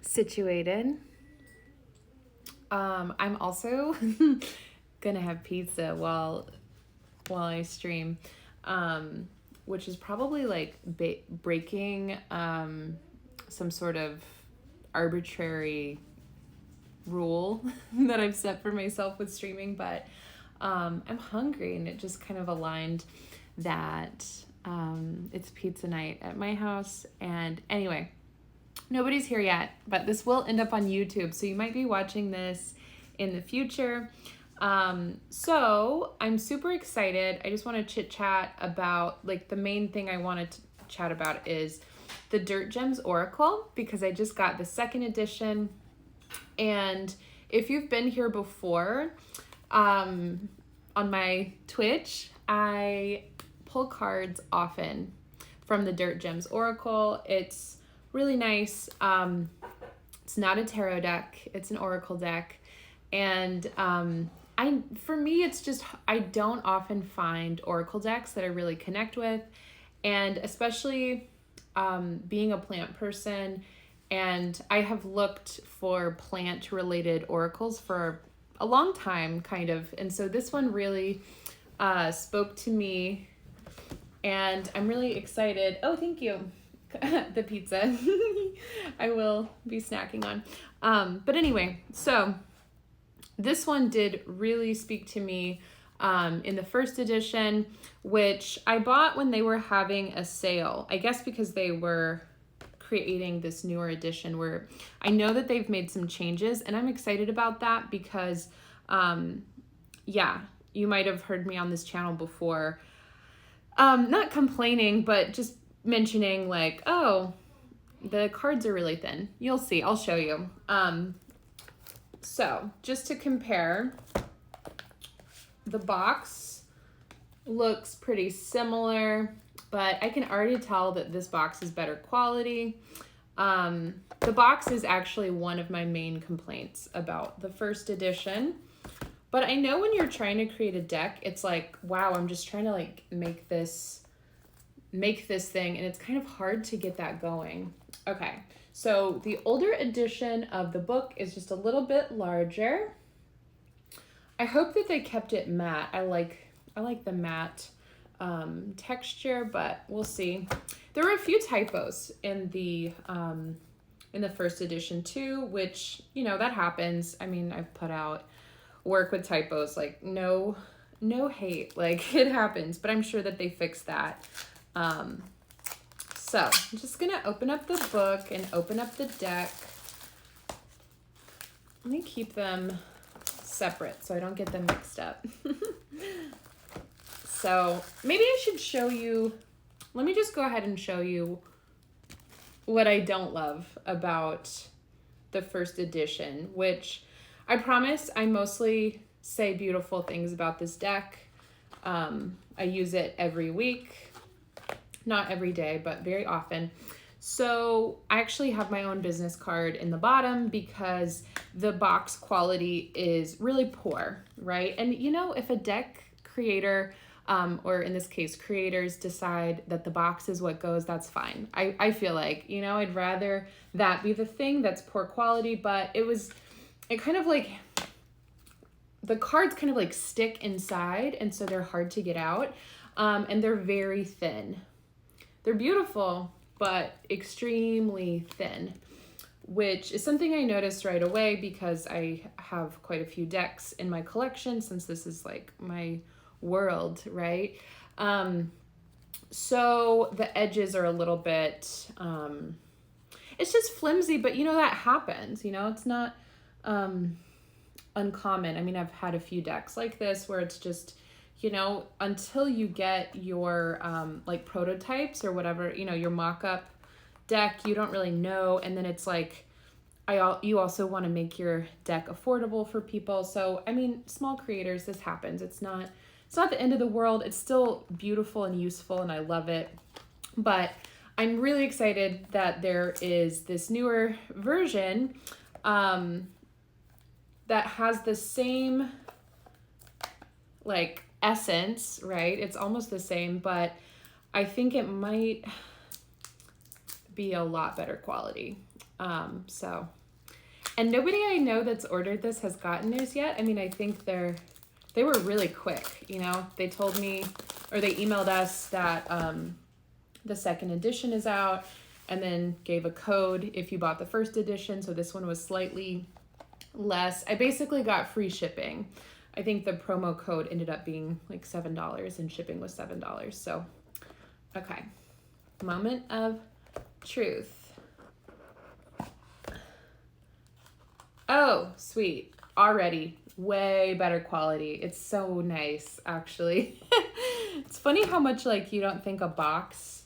situated. I'm also gonna have pizza while I stream, which is probably like breaking some sort of arbitrary rule that I've set for myself with streaming, but I'm hungry, and it just kind of aligned that it's pizza night at my house. And anyway, nobody's here yet, but this will end up on YouTube, so you might be watching this in the future. So I'm super excited. I just want to chit chat about, like, the main thing I wanted to chat about is the Dirt Gems Oracle, because I just got the second edition. And if you've been here before, on my Twitch, I pull cards often from the Dirt Gems Oracle. It's really nice. It's not a tarot deck, it's an oracle deck. And for me, it's just, I don't often find oracle decks that I really connect with. And especially being a plant person, and I have looked for plant related oracles for a long time, kind of. And so this one really spoke to me, and I'm really excited. Oh, thank you. The pizza. I will be snacking on. But anyway, so this one did really speak to me in the first edition, which I bought when they were having a sale. I guess because they were creating this newer edition where I know that they've made some changes, and I'm excited about that because, yeah, you might have heard me on this channel before, not complaining, but just mentioning like, oh, the cards are really thin. You'll see, I'll show you. So just to compare, the box looks pretty similar, but I can already tell that this box is better quality. The box is actually one of my main complaints about the first edition. But I know when you're trying to create a deck, it's like, wow, I'm just trying to like make this thing, and it's kind of hard to get that going. Okay, so the older edition of the book is just a little bit larger. I hope that they kept it matte. I like the matte texture, but we'll see. There were a few typos in the first edition too, which, you know, that happens. I mean, I've put out work with typos, like no hate, like it happens, but I'm sure that they fixed that. So I'm just gonna open up the book and open up the deck. Let me keep them separate so I don't get them mixed up. So maybe I should show you, let me just go ahead and show you what I don't love about the first edition, which I promise I mostly say beautiful things about this deck. I use it every week, not every day, but very often. So I actually have my own business card in the bottom because the box quality is really poor, right? And you know, if a deck creator, or in this case, creators decide that the box is what goes, that's fine. I feel like, you know, I'd rather that be the thing that's poor quality, but it kind of like, the cards kind of like stick inside, and so they're hard to get out, and they're very thin. They're beautiful, but extremely thin, which is something I noticed right away because I have quite a few decks in my collection since this is like my world, right? So the edges are a little bit, it's just flimsy, but you know, that happens, you know, it's not uncommon. I mean, I've had a few decks like this where it's just, you know, until you get your like prototypes or whatever, you know, your mock-up deck, you don't really know. And then it's like, you also want to make your deck affordable for people. So, I mean, small creators, this happens. It's not the end of the world. It's still beautiful and useful, and I love it. But I'm really excited that there is this newer version that has the same like essence, right? It's almost the same, but I think it might be a lot better quality. So, and nobody I know that's ordered this has gotten theirs yet. I mean, I think they were really quick, you know. They told me, or they emailed us that the second edition is out, and then gave a code if you bought the first edition. So this one was slightly less. I basically got free shipping. I think the promo code ended up being like $7 and shipping was $7. So, okay. Moment of truth. Oh, sweet. Already way better quality. It's so nice, actually. It's funny how much like you don't think a box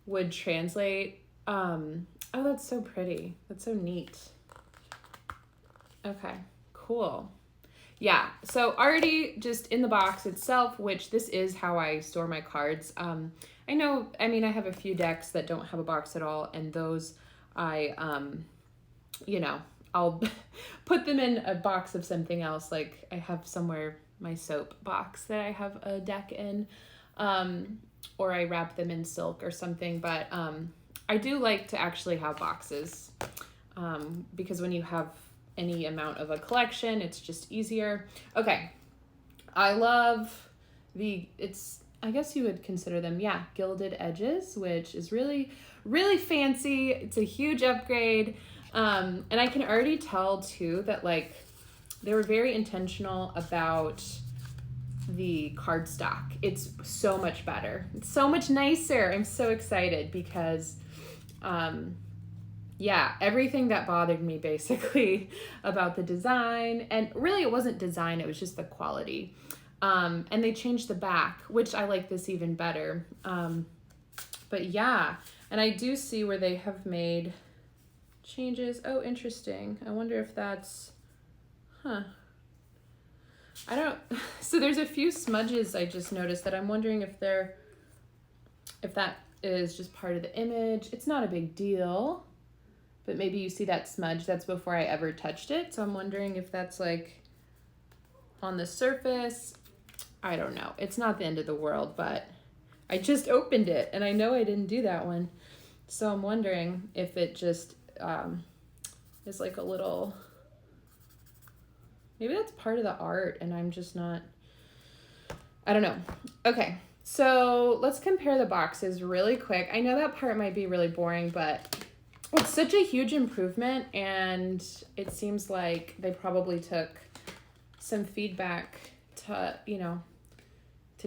would translate. Oh, that's so pretty. That's so neat. Okay, cool. Yeah, so already just in the box itself, which this is how I store my cards. I have a few decks that don't have a box at all, and those I'll put them in a box of something else. Like I have somewhere my soap box that I have a deck in, or I wrap them in silk or something. But I do like to actually have boxes because when you have any amount of a collection, it's just easier. Okay, I love I guess you would consider them, gilded edges, which is really, really fancy. It's a huge upgrade. And I can already tell too that like they were very intentional about the cardstock. It's so much better. It's so much nicer. I'm so excited because everything that bothered me basically about the design, and really it wasn't design, it was just the quality. And they changed the back, which I like this even better. But yeah, and I do see where they have made changes. Oh, interesting. I wonder if that's, so there's a few smudges I just noticed that I'm wondering if that is just part of the image. It's not a big deal, but maybe you see that smudge. That's before I ever touched it. So I'm wondering if that's like on the surface. I don't know. It's not the end of the world, but I just opened it and I know I didn't do that one. So I'm wondering if it just is like a little, maybe that's part of the art and I'm just not, I don't know. Okay, so let's compare the boxes really quick. I know that part might be really boring, but it's such a huge improvement and it seems like they probably took some feedback to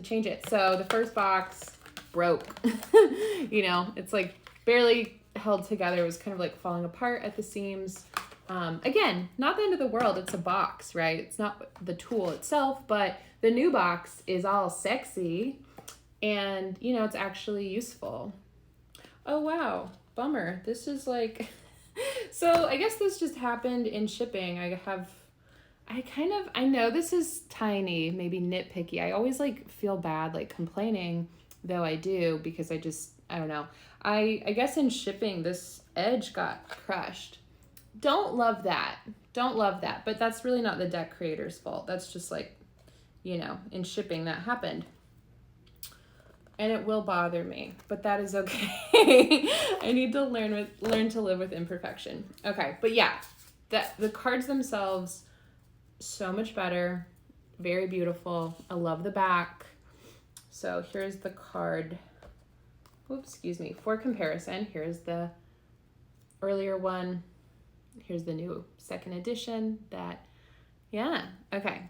change it. So the first box broke, it's like barely held together. It was kind of like falling apart at the seams. Again, not the end of the world. It's a box, right? It's not the tool itself, but the new box is all sexy and, it's actually useful. Oh, wow. Bummer. This is like, so I guess this just happened in shipping. I know this is tiny, maybe nitpicky. I always like feel bad, like complaining, though I do, because I don't know. I guess in shipping, this edge got crushed. Don't love that. But that's really not the deck creator's fault. That's just like, in shipping that happened. And it will bother me, but that is okay. I need to learn to live with imperfection. Okay, but yeah, the cards themselves, so much better. Very beautiful. I love the back. So here's the card. Oops, excuse me. For comparison, here's the earlier one. Here's the new second edition. Okay.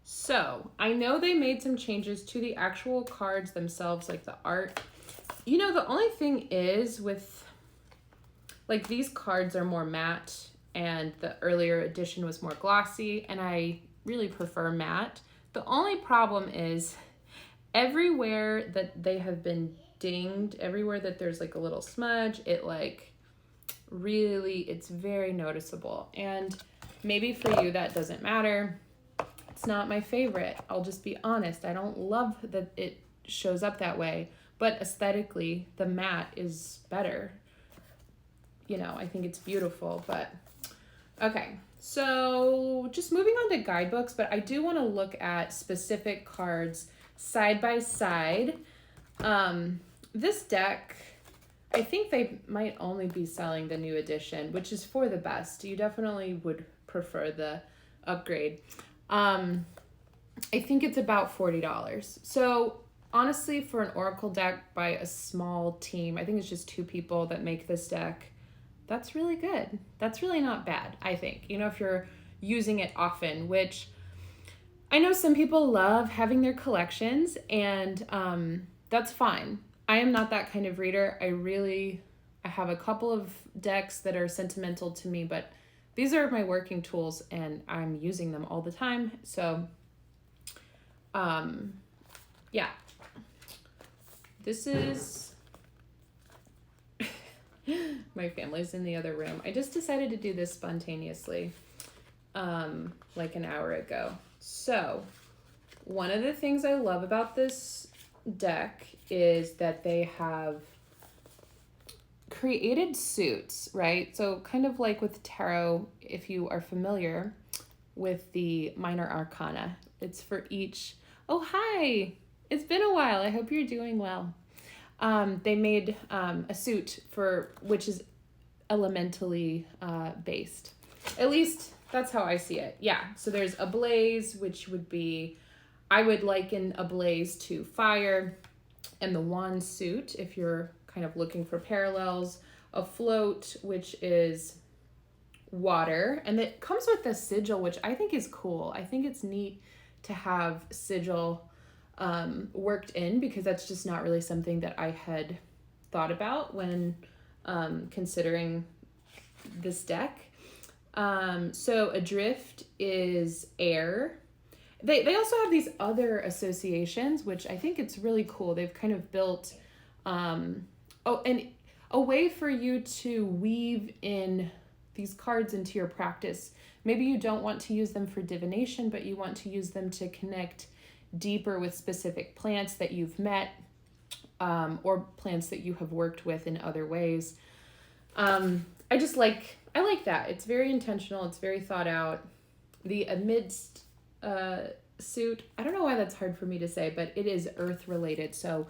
So I know they made some changes to the actual cards themselves, like the art. The only thing is with, like, these cards are more matte and the earlier edition was more glossy, and I really prefer matte. The only problem is everywhere that they have been dinged, everywhere that there's like a little smudge, it like really, it's very noticeable. And maybe for you that doesn't matter. It's not my favorite. I'll just be honest. I don't love that it shows up that way, but aesthetically the matte is better. I think it's beautiful, but okay. So just moving on to guidebooks, but I do want to look at specific cards side by side. This deck, I think they might only be selling the new edition, which is for the best. You definitely would prefer the upgrade. I think it's about $40. So honestly, for an Oracle deck by a small team, I think it's just 2 people that make this deck. That's really good. That's really not bad, I think. You know, if you're using it often, which I know some people love having their collections, and that's fine. I am not that kind of reader. I have a couple of decks that are sentimental to me, but these are my working tools and I'm using them all the time. So, yeah. This is... my family's in the other room. I just decided to do this spontaneously, like an hour ago. So, one of the things I love about this deck is that they have created suits, right? So kind of like with tarot, if you are familiar with the minor arcana, it's for each... Oh, hi! It's been a while. I hope you're doing well. They made a suit for which is elementally based. At least that's how I see it. Yeah, so there's a blaze, which would be... I would liken a blaze to fire, and the wand suit, if you're kind of looking for parallels, a float, which is water, and it comes with a sigil, which I think is cool. I think it's neat to have sigil worked in, because that's just not really something that I had thought about when considering this deck. So adrift is air. They also have these other associations, which I think it's really cool. They've kind of built, and a way for you to weave in these cards into your practice. Maybe you don't want to use them for divination, but you want to use them to connect deeper with specific plants that you've met, or plants that you have worked with in other ways. I like that. It's very intentional. It's very thought out. The amidst suit, I don't know why that's hard for me to say, but it is earth related. So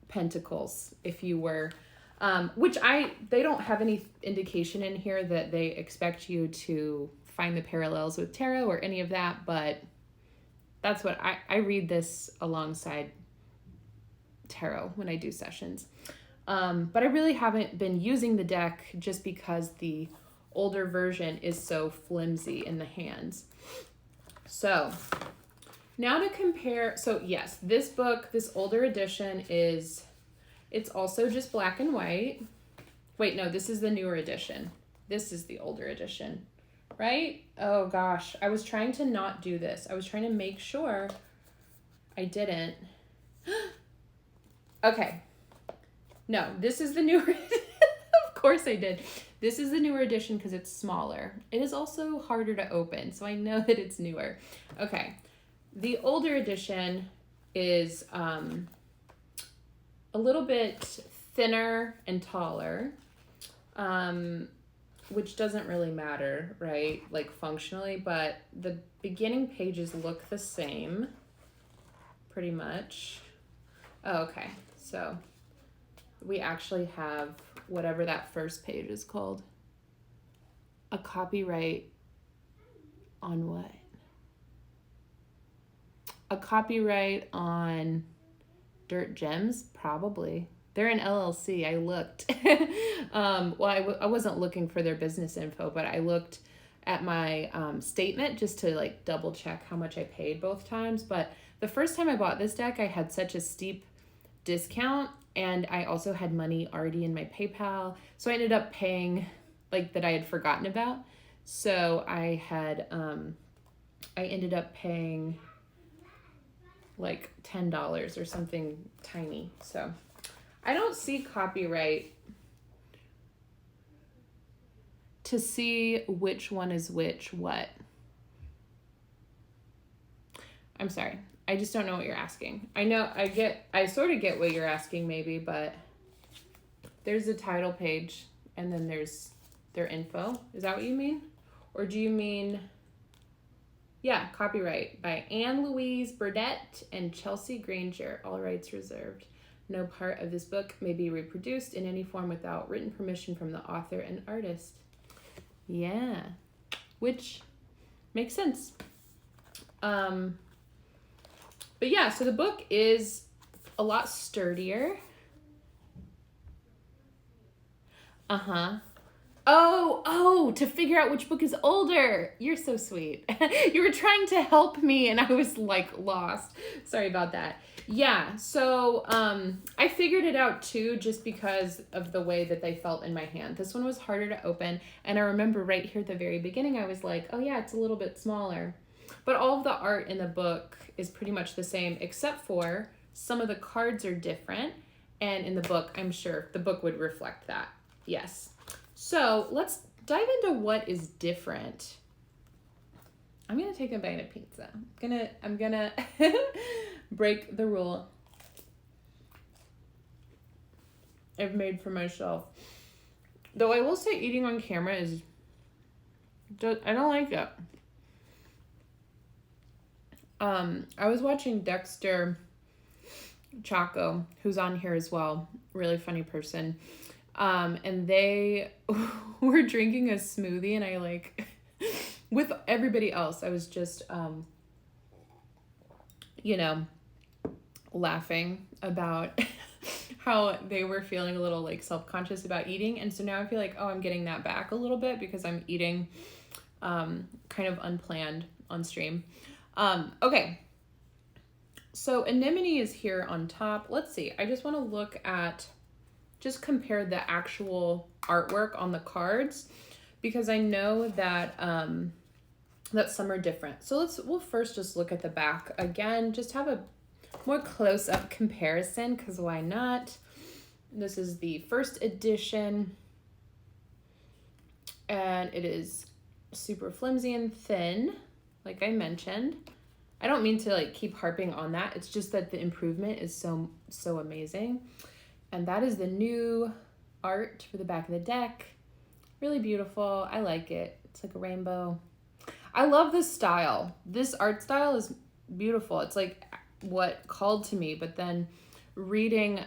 pentacles, if you were, they don't have any indication in here that they expect you to find the parallels with tarot or any of that, but that's what I read this alongside tarot when I do sessions. But I really haven't been using the deck just because the older version is so flimsy in the hands. So now to compare, so yes, this book, this older edition it's also just black and white. Wait, no, this is the newer edition. This is the older edition, right? Oh gosh, I was trying to not do this. I was trying to make sure I didn't. Okay. No, this is the newer Of course I did. This is the newer edition because it's smaller. It is also harder to open, so I know that it's newer. Okay. The older edition is a little bit thinner and taller, which doesn't really matter, right? Like functionally, but the beginning pages look the same, pretty much. Oh, okay, so we actually have whatever that first page is called. A copyright on what? A copyright on Dirt Gems? Probably. They're an LLC. I looked. I wasn't looking for their business info, but I looked at my statement just to like double check how much I paid both times. But the first time I bought this deck, I had such a steep discount, and I also had money already in my PayPal. So I ended up paying like that I had forgotten about. So I ended up paying like $10 or something tiny. So I don't see copyright to see which one is which what. I'm sorry. I just don't know what you're asking. I know I sort of get what you're asking maybe, but there's a title page and then there's their info. Is that what you mean? Or do you mean, yeah, copyright by Anne Louise Burdett and Chelsea Granger, all rights reserved. No part of this book may be reproduced in any form without written permission from the author and artist. Yeah, which makes sense. But yeah, so the book is a lot sturdier. To figure out which book is older. You're so sweet. You were trying to help me and I was like lost. Sorry about that. Yeah, so I figured it out too just because of the way that they felt in my hand. This one was harder to open, and I remember right here at the very beginning I was like, oh yeah, it's a little bit smaller. But all of the art in the book is pretty much the same, except for some of the cards are different, and in the book, I'm sure the book would reflect that. Yes. So let's dive into what is different. I'm gonna take a bite of pizza. I'm gonna break the rule I've made for myself. Though I will say eating on camera I don't like it. I was watching Dexter Chaco, who's on here as well, really funny person. And they were drinking a smoothie, and I like, with everybody else, I was just, laughing about how they were feeling a little like self-conscious about eating. And so now I feel like, oh, I'm getting that back a little bit because I'm eating, kind of unplanned on stream. Okay. So Anemone is here on top. Let's see. I just want to just compare the actual artwork on the cards because I know that, that some are different. So we'll first just look at the back again, just have a more close-up comparison because why not? This is the first edition and it is super flimsy and thin, like I mentioned. I don't mean to like keep harping on that. It's just that the improvement is so amazing. And that is the new art for the back of the deck. Really beautiful. I like it. It's like a rainbow. I love this style. This art style is beautiful. It's like what called to me, but then reading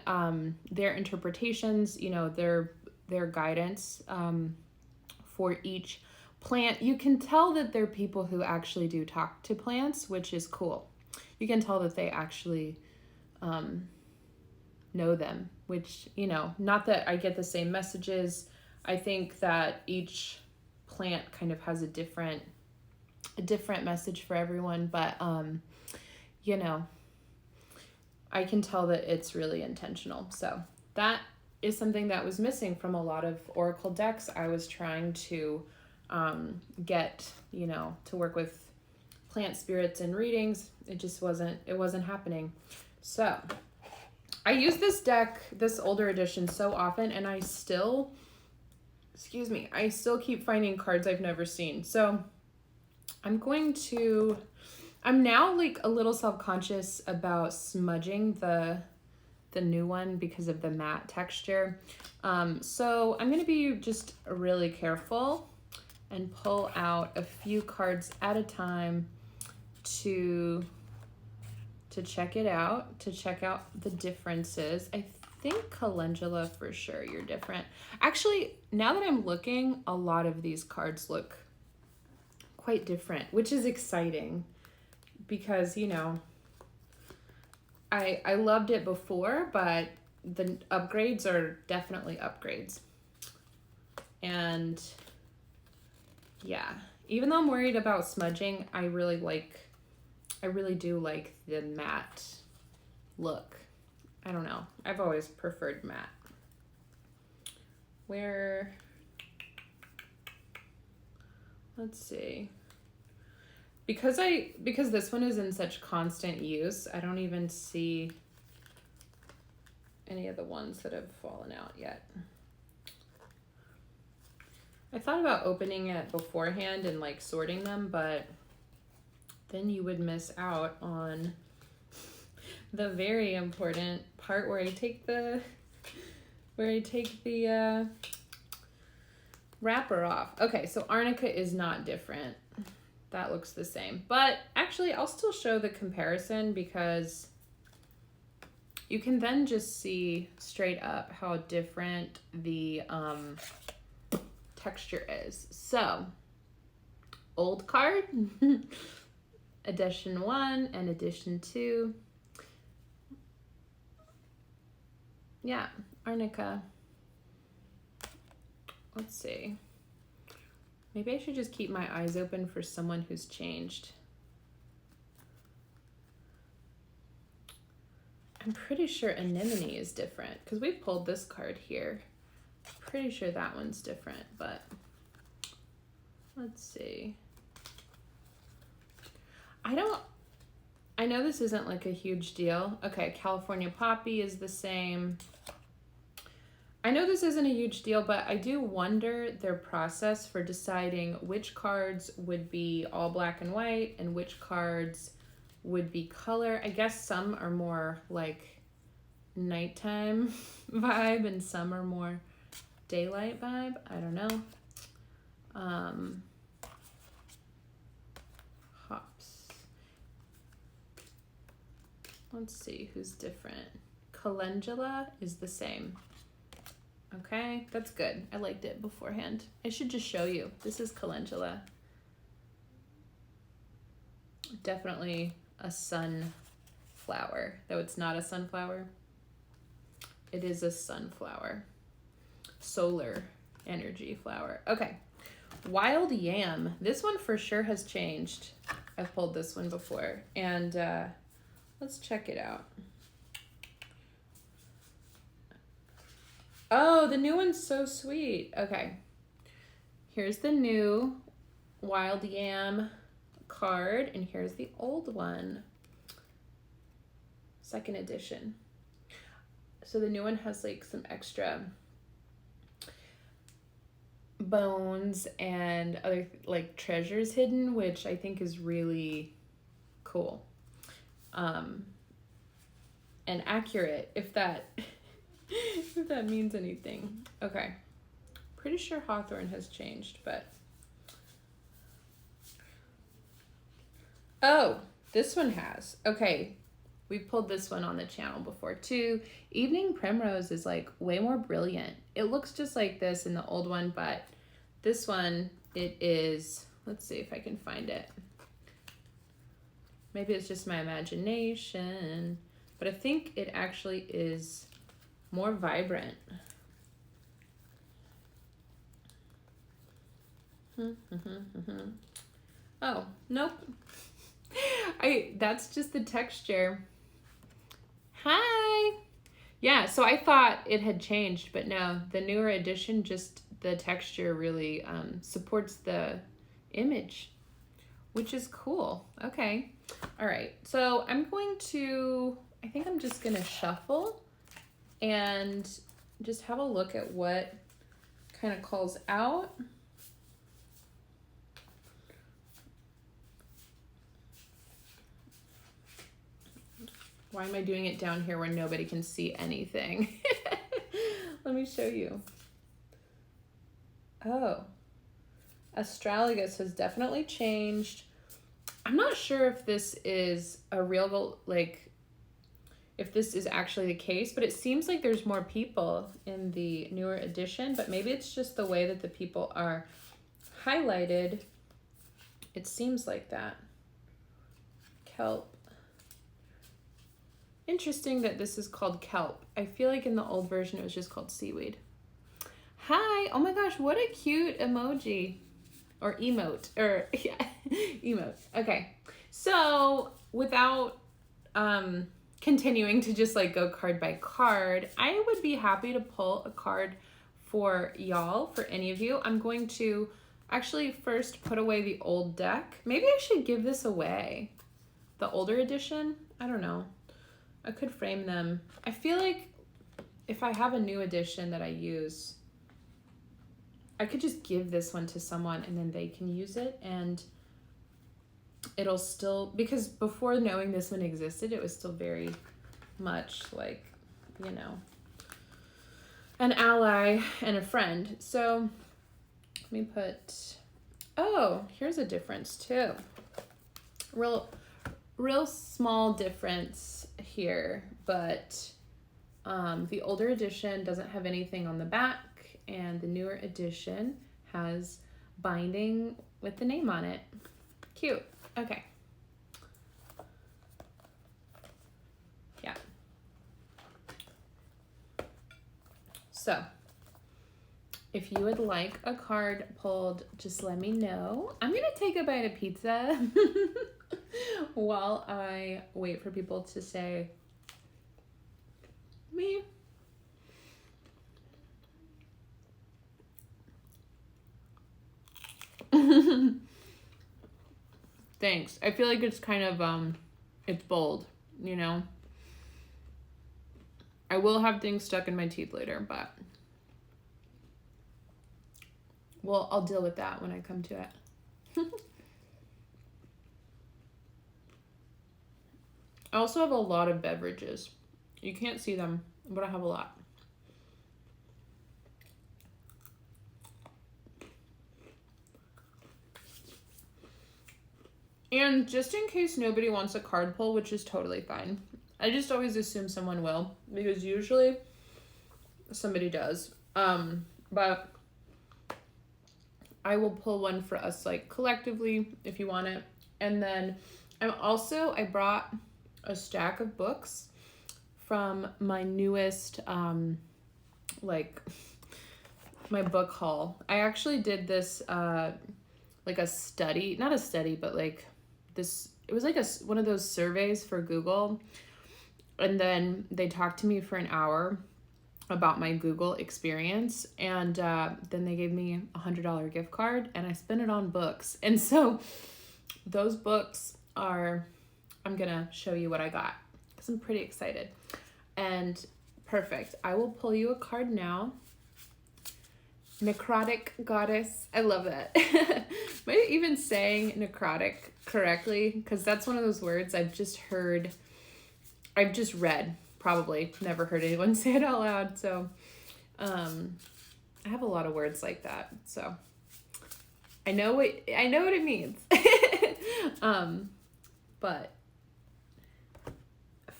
their interpretations, their guidance for each plant, you can tell that they're people who actually do talk to plants, which is cool. You can tell that they actually know them, which, not that I get the same messages. I think that each plant kind of has a different message for everyone, but I can tell that it's really intentional. So that is something that was missing from a lot of Oracle decks. I was trying to get, to work with plant spirits and readings. It just wasn't happening. So I use this deck, this older edition, so often, and I still keep finding cards I've never seen. So I'm now like a little self-conscious about smudging the new one because of the matte texture. So I'm going to be just really careful and pull out a few cards at a time to check it out, to check out the differences. I think Calendula for sure, you're different. Actually, now that I'm looking, a lot of these cards look quite different, which is exciting because, I loved it before, but the upgrades are definitely upgrades. And yeah, even though I'm worried about smudging, I really do like the matte look. I don't know. I've always preferred matte. Let's see. Because this one is in such constant use, I don't even see any of the ones that have fallen out yet. I thought about opening it beforehand and like sorting them, but then you would miss out on the very important part where I take the wrapper off. Okay, so Arnica is not different. That looks the same. But actually, I'll still show the comparison because You can then just see straight up how different the texture is. So, old card, edition 1 and edition 2. Yeah, Arnica. Let's see. Maybe I should just keep my eyes open for someone who's changed. I'm pretty sure Anemone is different because we pulled this card here. Pretty sure that one's different, but let's see. I know this isn't like a huge deal. Okay, California Poppy is the same. I know this isn't a huge deal, but I do wonder their process for deciding which cards would be all black and white and which cards would be color. I guess some are more like nighttime vibe and some are more daylight vibe. I don't know. Hops. Let's see who's different. Calendula is the same. Okay, that's good. I liked it beforehand. I should just show you. This is calendula. Definitely a sunflower, though it's not a sunflower. It is a sunflower. Solar energy flower. Okay, wild yam. This one for sure has changed. I've pulled this one before, and let's check it out. Oh, the new one's so sweet. Okay, here's the new wild yam card, and here's the old one. Second edition. So the new one has like some extra bones and other like treasures hidden, which I think is really cool. And accurate, if that if that means anything. Okay. Pretty sure Hawthorne has changed, but oh, this one has. Okay. We've pulled this one on the channel before too. Evening Primrose is like way more brilliant. It looks just like this in the old one, but this one, it is, let's see if I can find it. Maybe it's just my imagination, but I think it actually is more vibrant. Oh, nope. That's just the texture. Hi. Yeah, so I thought it had changed, but no, the newer edition, just the texture really supports the image, which is cool. Okay. All right. So I think I'm just going to shuffle and just have a look at what kind of calls out. Why am I doing it down here where nobody can see anything? Let me show you. Oh, Astragalus has definitely changed. I'm not sure if this is a real, like, if this is actually the case, but it seems like there's more people in the newer edition, but maybe it's just the way that the people are highlighted. It seems like that. Kelp. Interesting that this is called kelp. I feel like in the old version it was just called seaweed. Hi, oh my gosh, what a cute emoji. Or emote, or yeah, emote. Okay, so without continuing to just like go card by card, I would be happy to pull a card for y'all, for any of you. I'm going to actually first put away the old deck. Maybe I should give this away. The older edition? I don't know. I could frame them. I feel like if I have a new edition that I use, I could just give this one to someone and then they can use it, and it'll still, because before knowing this one existed, it was still very much like, you know, an ally and a friend. So let me put, oh, here's a difference too. Real small difference here, but The older edition doesn't have anything on the back, and the newer edition has binding with the name on it. Cute. Okay. Yeah. So, if you would like a card pulled, just let me know. I'm going to take a bite of pizza while I wait for people to say me. Thanks. I feel like it's kind of, it's bold, you know? I will have things stuck in my teeth later, but well, I'll deal with that when I come to it. I also have a lot of beverages. You can't see them, but I have a lot. And just in case nobody wants a card pull, which is totally fine, I just always assume someone will, because usually somebody does. But I will pull one for us, like, collectively, if you want it. And then I brought a stack of books from my newest, like, my book haul. I actually did this, like a study, not a study, but like this, it was like one of those surveys for Google. And then they talked to me for an hour about my Google experience. And then they gave me $100 gift card and I spent it on books. And so those books are, I'm going to show you what I got because I'm pretty excited. And perfect. I will pull you a card now. Necrotic Goddess. I love that. Am I even saying necrotic correctly? Because that's one of those words I've just read, probably. Never heard anyone say it out loud. So I have a lot of words like that. So I know what it means. But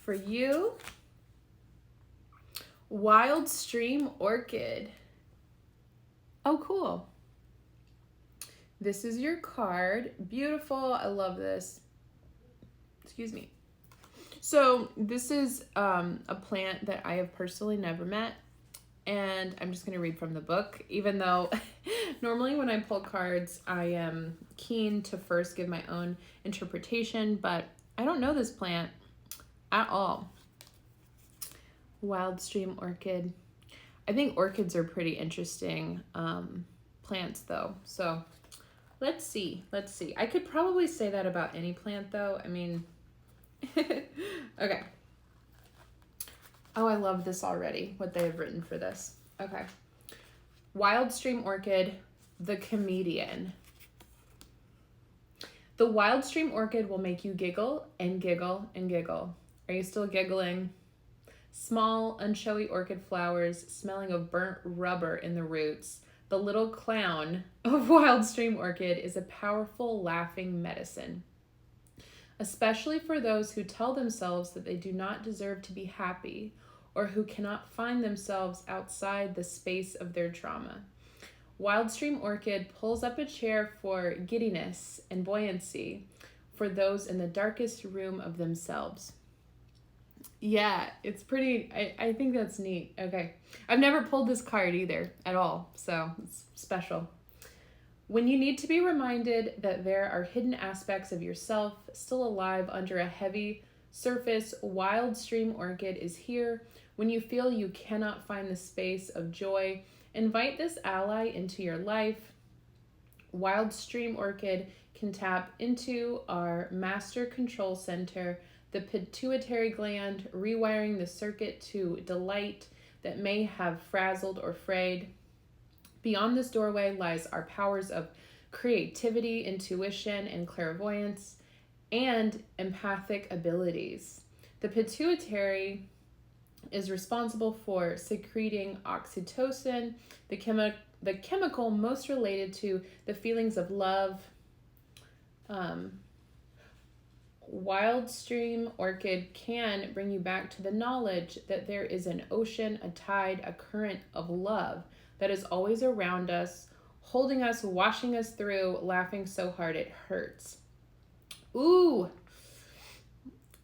for you, Wild Stream Orchid. Oh, cool. This is your card. Beautiful. I love this. Excuse me. So this is a plant that I have personally never met. And I'm just going to read from the book, even though normally when I pull cards, I am keen to first give my own interpretation, but I don't know this plant at all. Wild Stream Orchid. I think orchids are pretty interesting plants though. So let's see. I could probably say that about any plant though. I mean, okay. Oh, I love this already, what they have written for this. Okay. Wild Stream Orchid, the comedian. The Wild Stream Orchid will make you giggle and giggle and giggle. Are you still giggling? Small, unshowy orchid flowers smelling of burnt rubber in the roots. The little clown of Wild Stream Orchid is a powerful laughing medicine, especially for those who tell themselves that they do not deserve to be happy or who cannot find themselves outside the space of their trauma. Wild Stream Orchid pulls up a chair for giddiness and buoyancy for those in the darkest room of themselves. Yeah, it's pretty, I think that's neat. Okay. I've never pulled this card either at all, so it's special. When you need to be reminded that there are hidden aspects of yourself still alive under a heavy surface, Wild Stream Orchid is here. When you feel you cannot find the space of joy, invite this ally into your life. Wild Stream Orchid can tap into our master control center, the pituitary gland, rewiring the circuit to delight that may have frazzled or frayed. Beyond this doorway lies our powers of creativity, intuition, and clairvoyance, and empathic abilities. The pituitary is responsible for secreting oxytocin, the chemical most related to the feelings of love, Wild stream orchid can bring you back to the knowledge that there is an ocean, a tide, a current of love that is always around us, holding us, washing us through, laughing so hard it hurts. Ooh,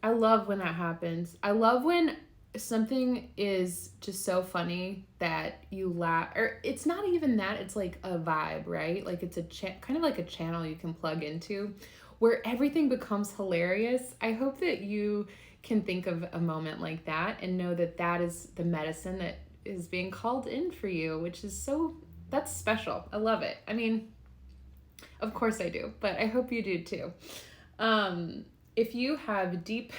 I love when that happens. I love when something is just so funny that you laugh, or it's not even that, it's like a vibe, right? Like it's a kind of like a channel you can plug into where everything becomes hilarious. I hope that you can think of a moment like that and know that that is the medicine that is being called in for you, which is that's special. I love it. I mean, of course I do, but I hope you do too. If you have deep,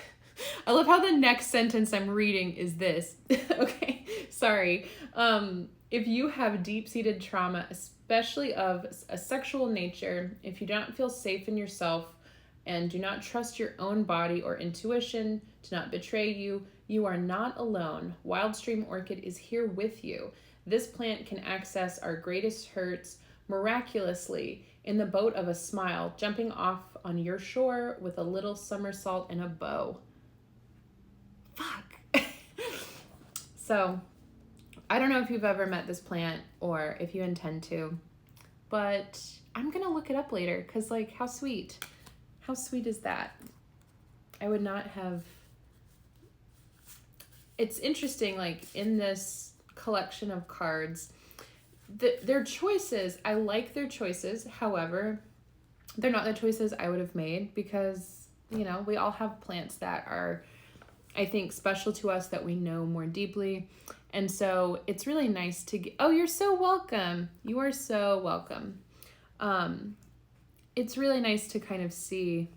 I love how the next sentence I'm reading is this. Okay, sorry. If you have deep-seated trauma, especially of a sexual nature, if you don't feel safe in yourself and do not trust your own body or intuition to not betray you, you are not alone. Wild Stream Orchid is here with you. This plant can access our greatest hurts miraculously in the boat of a smile, jumping off on your shore with a little somersault and a bow. Fuck. So, I don't know if you've ever met this plant or if you intend to, but I'm gonna look it up later because, like, how sweet. How sweet is that? I would not have... It's interesting, like, in this collection of cards, their choices, I like their choices. However, they're not the choices I would have made because, you know, we all have plants that are, I think, special to us that we know more deeply. And so it's really nice to get... Oh, you're so welcome. You are so welcome. It's really nice to kind of see,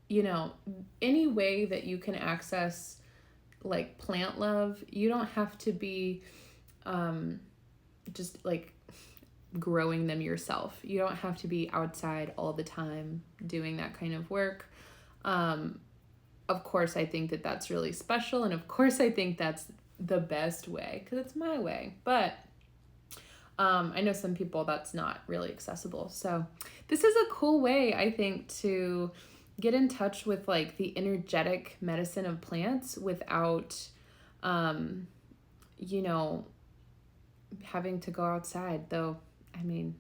you know, any way that you can access like plant love. You don't have to be just like growing them yourself. You don't have to be outside all the time doing that kind of work. Of course, I think that that's really special. And of course, I think that's the best way because it's my way. But I know some people that's not really accessible. So this is a cool way, I think, to get in touch with like the energetic medicine of plants without, you know, having to go outside. Though, I mean,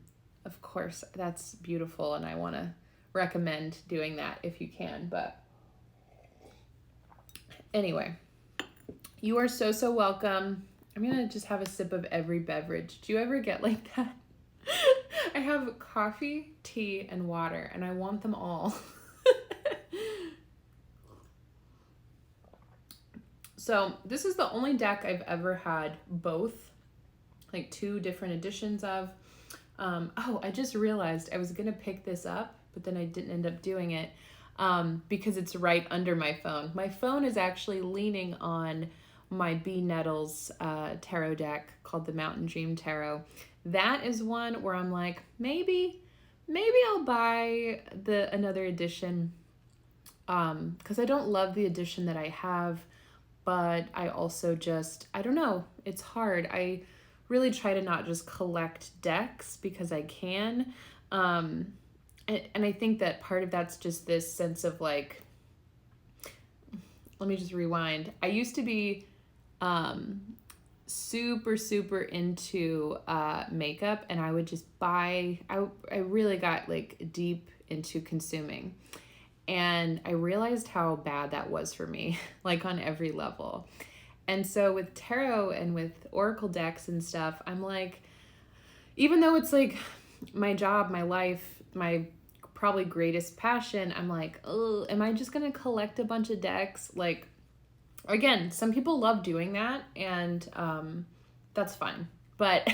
of course, that's beautiful. And I want to recommend doing that if you can. But anyway, you are so, so welcome. I'm going to just have a sip of every beverage. Do you ever get like that? I have coffee, tea, and water, and I want them all. So this is the only deck I've ever had both, like two different editions of. Oh, I just realized I was going to pick this up, but then I didn't end up doing it because it's right under my phone. My phone is actually leaning on my B Nettle's tarot deck called the Mountain Dream Tarot. That is one where I'm like, maybe I'll buy another edition because I don't love the edition that I have, but I also just, I don't know, it's hard. I really try to not just collect decks because I can. And I think that part of that's just this sense of like, let me just rewind. I used to be super into makeup, and I would just buy, I really got like deep into consuming, and I realized how bad that was for me, like on every level. And so with tarot and with oracle decks and stuff, I'm like, even though it's like my job, my life, my probably greatest passion, I'm like, oh, am I just gonna collect a bunch of decks? Like, again, some people love doing that, and that's fine. But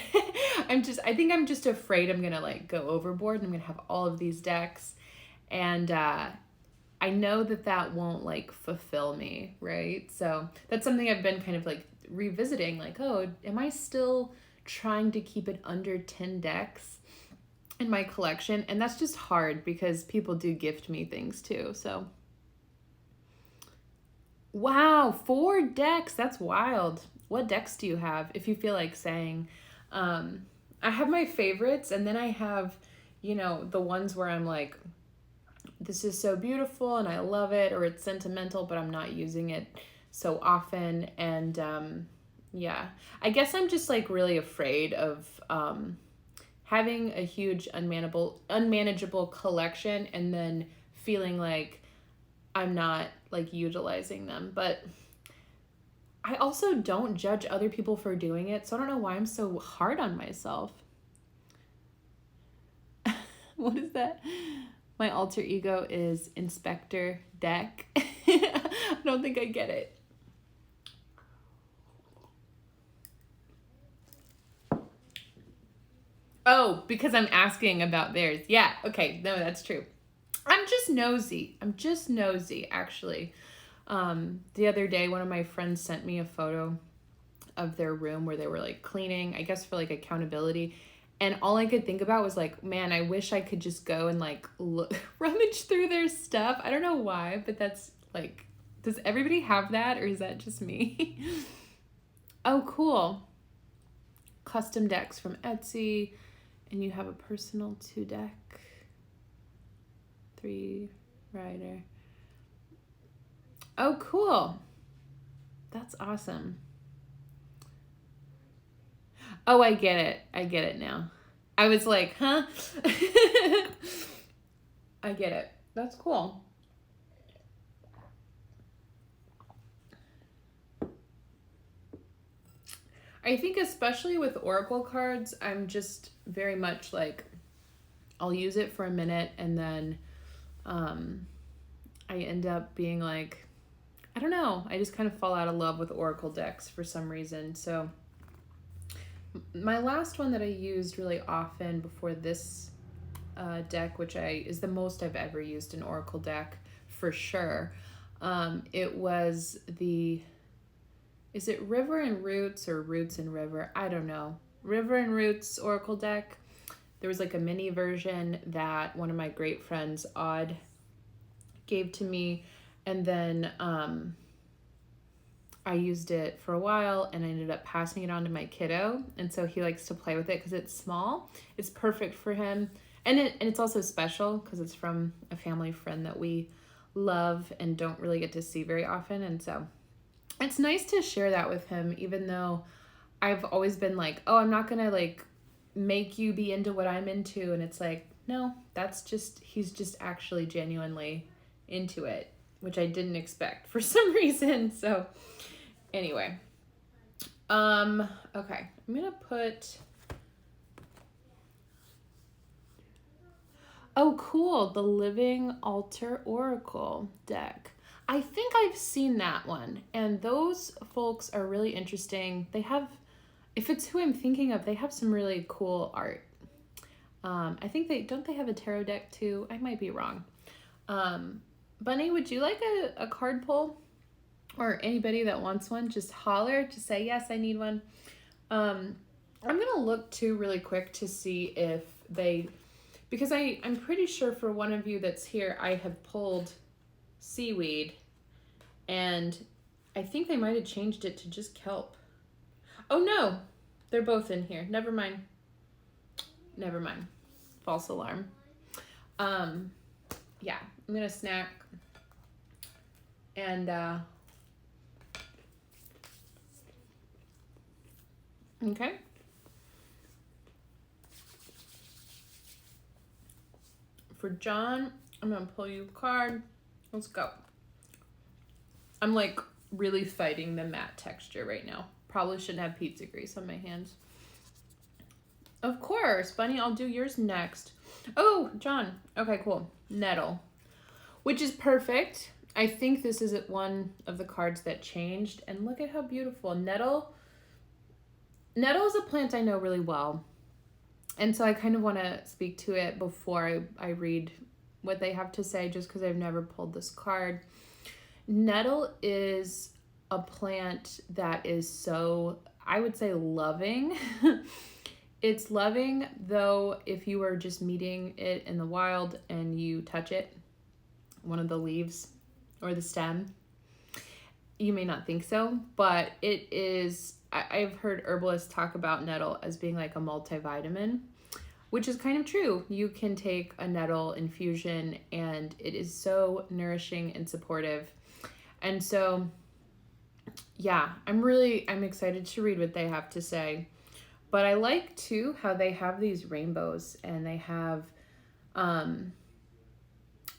I think I'm just afraid I'm gonna like go overboard and I'm gonna have all of these decks. And I know that won't like fulfill me, right? So that's something I've been kind of like revisiting, like, oh, am I still trying to keep it under 10 decks in my collection? And that's just hard because people do gift me things too, so. Wow, 4 decks. That's wild. What decks do you have, if you feel like saying? I have my favorites, and then I have, you know, the ones where I'm like, this is so beautiful and I love it, or it's sentimental, but I'm not using it so often. And yeah, I guess I'm just like really afraid of having a huge unmanageable collection and then feeling like I'm not like utilizing them. But I also don't judge other people for doing it, so I don't know why I'm so hard on myself. What is that? My alter ego is Inspector Deck. I don't think I get it. Oh, because I'm asking about theirs. Yeah, okay, no, that's true. I'm just nosy, actually. The other day, one of my friends sent me a photo of their room where they were like cleaning, I guess for like accountability. And all I could think about was like, man, I wish I could just go and like rummage through their stuff. I don't know why, but that's like, does everybody have that, or is that just me? Oh, cool. Custom decks from Etsy. And you have a personal 2-deck. 3 rider. Oh, cool. That's awesome. Oh, I get it. I get it now. I was like, huh? I get it. That's cool. I think especially with Oracle cards, I'm just very much like, I'll use it for a minute and then I end up being like, I don't know, I just kind of fall out of love with Oracle decks for some reason. So my last one that I used really often before this deck, which is the most I've ever used an Oracle deck for sure, it was the... Is it River and Roots or Roots and River? I don't know. River and Roots Oracle deck. There was like a mini version that one of my great friends, Odd, gave to me. And then I used it for a while and I ended up passing it on to my kiddo. And so he likes to play with it because it's small. It's perfect for him. And it's also special because it's from a family friend that we love and don't really get to see very often. And so it's nice to share that with him, even though I've always been like, oh, I'm not going to like make you be into what I'm into. And it's like, no, he's just actually genuinely into it, which I didn't expect for some reason. So anyway, okay, I'm going to put, oh, cool, the Living Altar Oracle deck. I think I've seen that one, and those folks are really interesting. They have, if it's who I'm thinking of, they have some really cool art. I think they have a tarot deck too. I might be wrong. Bunny, would you like a card pull? Or anybody that wants one, just holler, just say, yes, I need one. I'm gonna look too really quick to see if because I'm pretty sure for one of you that's here, I have pulled seaweed, and I think they might have changed it to just kelp. Oh no, they're both in here. Never mind. False alarm. Yeah, I'm gonna snack and okay. For John, I'm gonna pull you a card. Let's go. I'm like really fighting the matte texture right now. Probably shouldn't have pizza grease on my hands. Of course, Bunny, I'll do yours next. Oh, John. Okay, cool. Nettle, which is perfect. I think this is one of the cards that changed, and look at how beautiful. Nettle is a plant I know really well, and so I kind of want to speak to it before I read what they have to say, just because I've never pulled this card. Nettle is a plant that is so, I would say, loving. It's loving, though, if you were just meeting it in the wild and you touch it, one of the leaves or the stem, you may not think so, but it is, I've heard herbalists talk about nettle as being like a multivitamin. which is kind of true. You can take a nettle infusion and it is so nourishing and supportive. And so, yeah, I'm excited to read what they have to say. But I like too how they have these rainbows and they have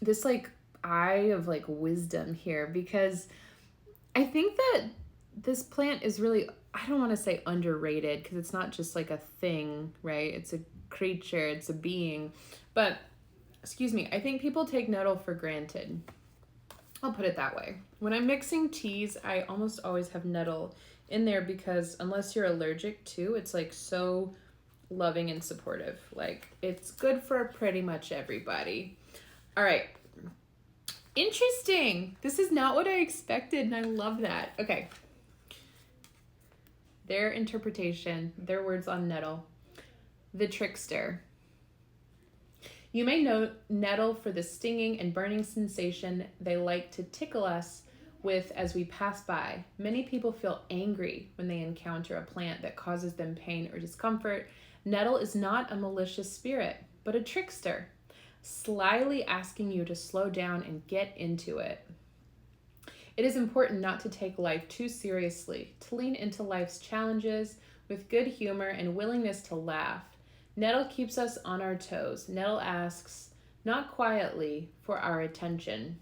this like eye of like wisdom here, because I think that this plant is really, I don't want to say underrated, because it's not just like a thing, right? It's a creature, it's a being. But, excuse me, I think people take nettle for granted. I'll put it that way. When I'm mixing teas, I almost always have nettle in there, because unless you're allergic to, it's like so loving and supportive. Like, it's good for pretty much everybody. All right. Interesting. This is not what I expected, and I love that. Okay. Their interpretation, their words on nettle. The trickster. You may know nettle for the stinging and burning sensation they like to tickle us with as we pass by. Many people feel angry when they encounter a plant that causes them pain or discomfort. Nettle is not a malicious spirit, but a trickster, slyly asking you to slow down and get into it. It is important not to take life too seriously, to lean into life's challenges with good humor and willingness to laugh. Nettle keeps us on our toes. Nettle asks, not quietly, for our attention.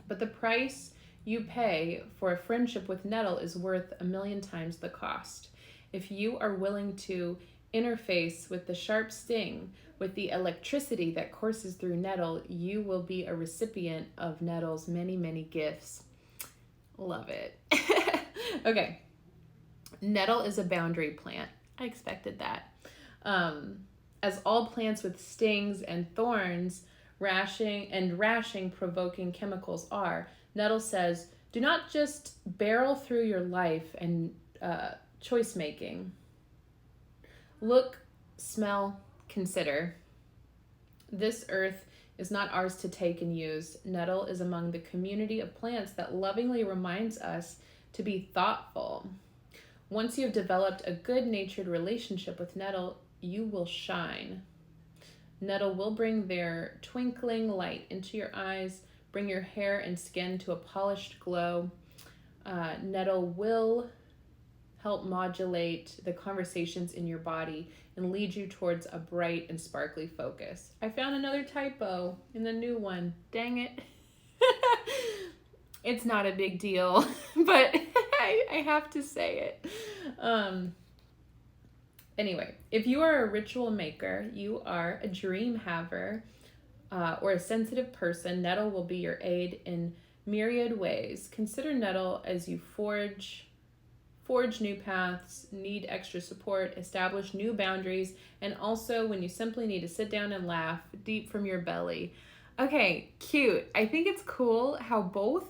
But the price you pay for a friendship with nettle is worth 1,000,000 times the cost. If you are willing to interface with the sharp sting, with the electricity that courses through nettle, you will be a recipient of nettle's many, many gifts. Love it. Okay. Nettle is a boundary plant. I expected that. As all plants with stings and thorns, rashing provoking chemicals are, nettle says, do not just barrel through your life and choice making. Look, smell, consider. This earth is not ours to take and use. Nettle is among the community of plants that lovingly reminds us to be thoughtful. Once you have developed a good-natured relationship with nettle, you will shine. Nettle will bring their twinkling light into your eyes, bring your hair and skin to a polished glow. Nettle will help modulate the conversations in your body and lead you towards a bright and sparkly focus. I found another typo in the new one. Dang it. It's not a big deal, but I have to say it. Anyway, if you are a ritual maker, you are a dream haver, or a sensitive person, nettle will be your aid in myriad ways. Consider nettle as you forge new paths, need extra support, establish new boundaries, and also when you simply need to sit down and laugh deep from your belly. Okay, cute. I think it's cool how both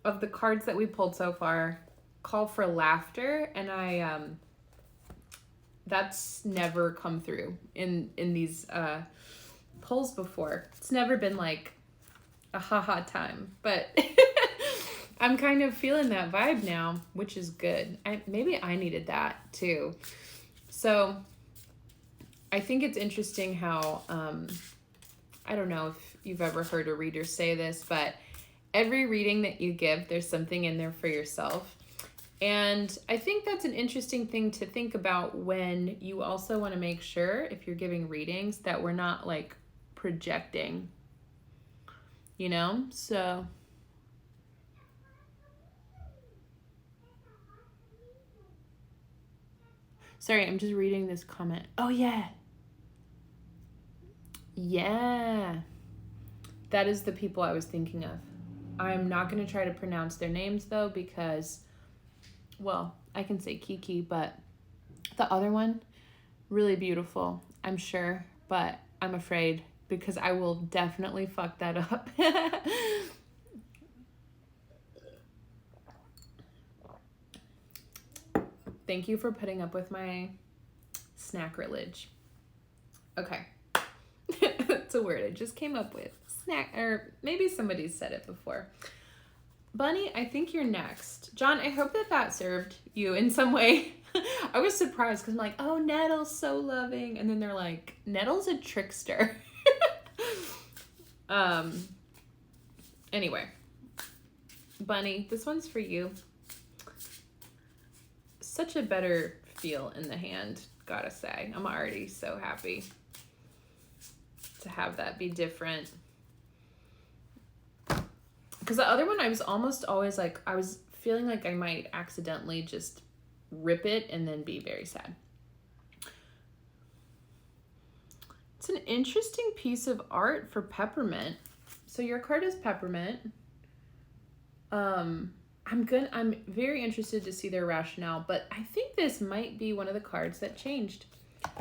of the cards that we pulled so far call for laughter, and that's never come through in these pulls before. It's never been like a haha time, but I'm kind of feeling that vibe now, which is good. Maybe I needed that too. So I think it's interesting how, I don't know if you've ever heard a reader say this, but every reading that you give, there's something in there for yourself. And I think that's an interesting thing to think about when you also want to make sure, if you're giving readings, that we're not like projecting, you know? So sorry, I'm just reading this comment. Oh, yeah. Yeah. That is the people I was thinking of. I'm not going to try to pronounce their names, though, because, well, I can say Kiki, but the other one, really beautiful, I'm sure, but I'm afraid because I will definitely fuck that up. Thank you for putting up with my snackrilage. Okay. That's a word I just came up with. Snack, or maybe somebody said it before. Bunny, I think you're next. John, I hope that served you in some way. I was surprised because I'm like, oh, Nettle's so loving. And then they're like, Nettle's a trickster. Anyway, Bunny, this one's for you. Such a better feel in the hand, gotta say. I'm already so happy to have that be different. Because the other one, I was almost always like, I was feeling like I might accidentally just rip it and then be very sad. It's an interesting piece of art for Peppermint. So your card is Peppermint. I'm very interested to see their rationale, but I think this might be one of the cards that changed.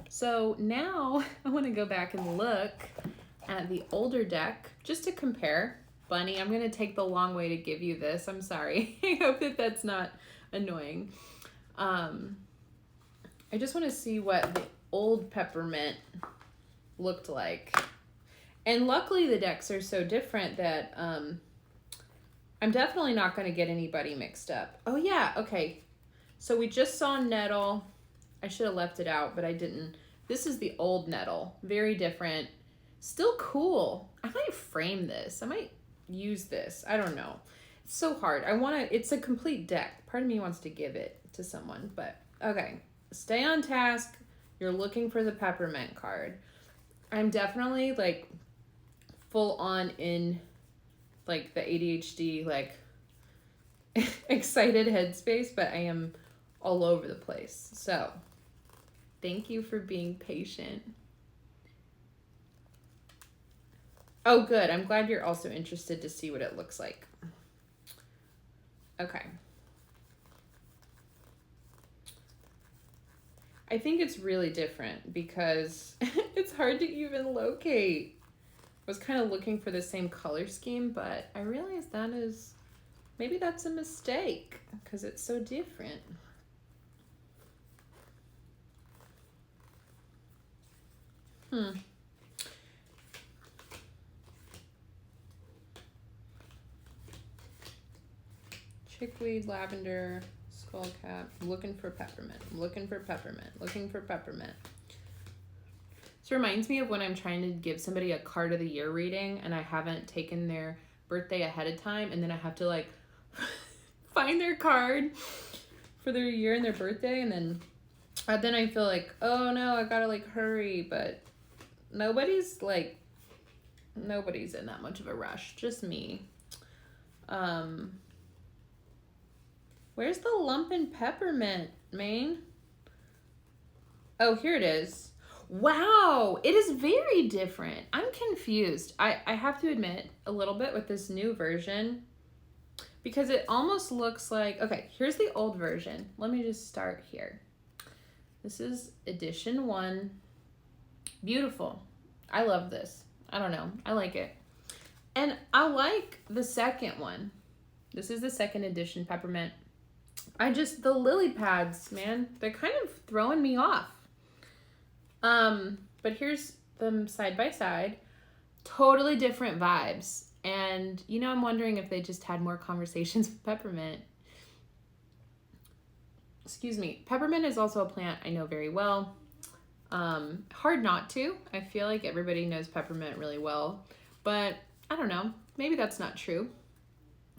So now I want to go back and look at the older deck just to compare. Bunny, I'm going to take the long way to give you this. I'm sorry. I hope that that's not annoying. I just want to see what the old Peppermint looked like. And luckily the decks are so different that I'm definitely not going to get anybody mixed up. Oh yeah, okay. So we just saw Nettle. I should have left it out, but I didn't. This is the old Nettle. Very different. Still cool. I might frame this. I might use this. I don't know. It's so hard. It's a complete deck. Part of me wants to give it to someone, but okay. Stay on task. You're looking for the Peppermint card. I'm definitely like full on in like the ADHD, like excited headspace, but I am all over the place. So thank you for being patient. Oh, good. I'm glad you're also interested to see what it looks like. Okay. I think it's really different because it's hard to even locate. I was kind of looking for the same color scheme, but I realized maybe that's a mistake because it's so different. Chickweed, lavender, skullcap. I'm looking for peppermint. I'm looking for peppermint. Looking for peppermint. This reminds me of when I'm trying to give somebody a card of the year reading and I haven't taken their birthday ahead of time, and then I have to like find their card for their year and their birthday, and then I feel like, oh no, I gotta like hurry, but nobody's in that much of a rush, just me. Where's the lump in peppermint, man? Oh, here it is. Wow, it is very different. I'm confused. I have to admit a little bit with this new version because it almost looks like, okay, here's the old version. Let me just start here. This is edition 1. Beautiful. I love this. I don't know. I like it. And I like the second one. This is the second edition peppermint. The lily pads, man, they're kind of throwing me off. But here's them side by side. Totally different vibes. And, I'm wondering if they just had more conversations with peppermint. Excuse me. Peppermint is also a plant I know very well. Hard not to. I feel like everybody knows peppermint really well. But, I don't know. Maybe that's not true.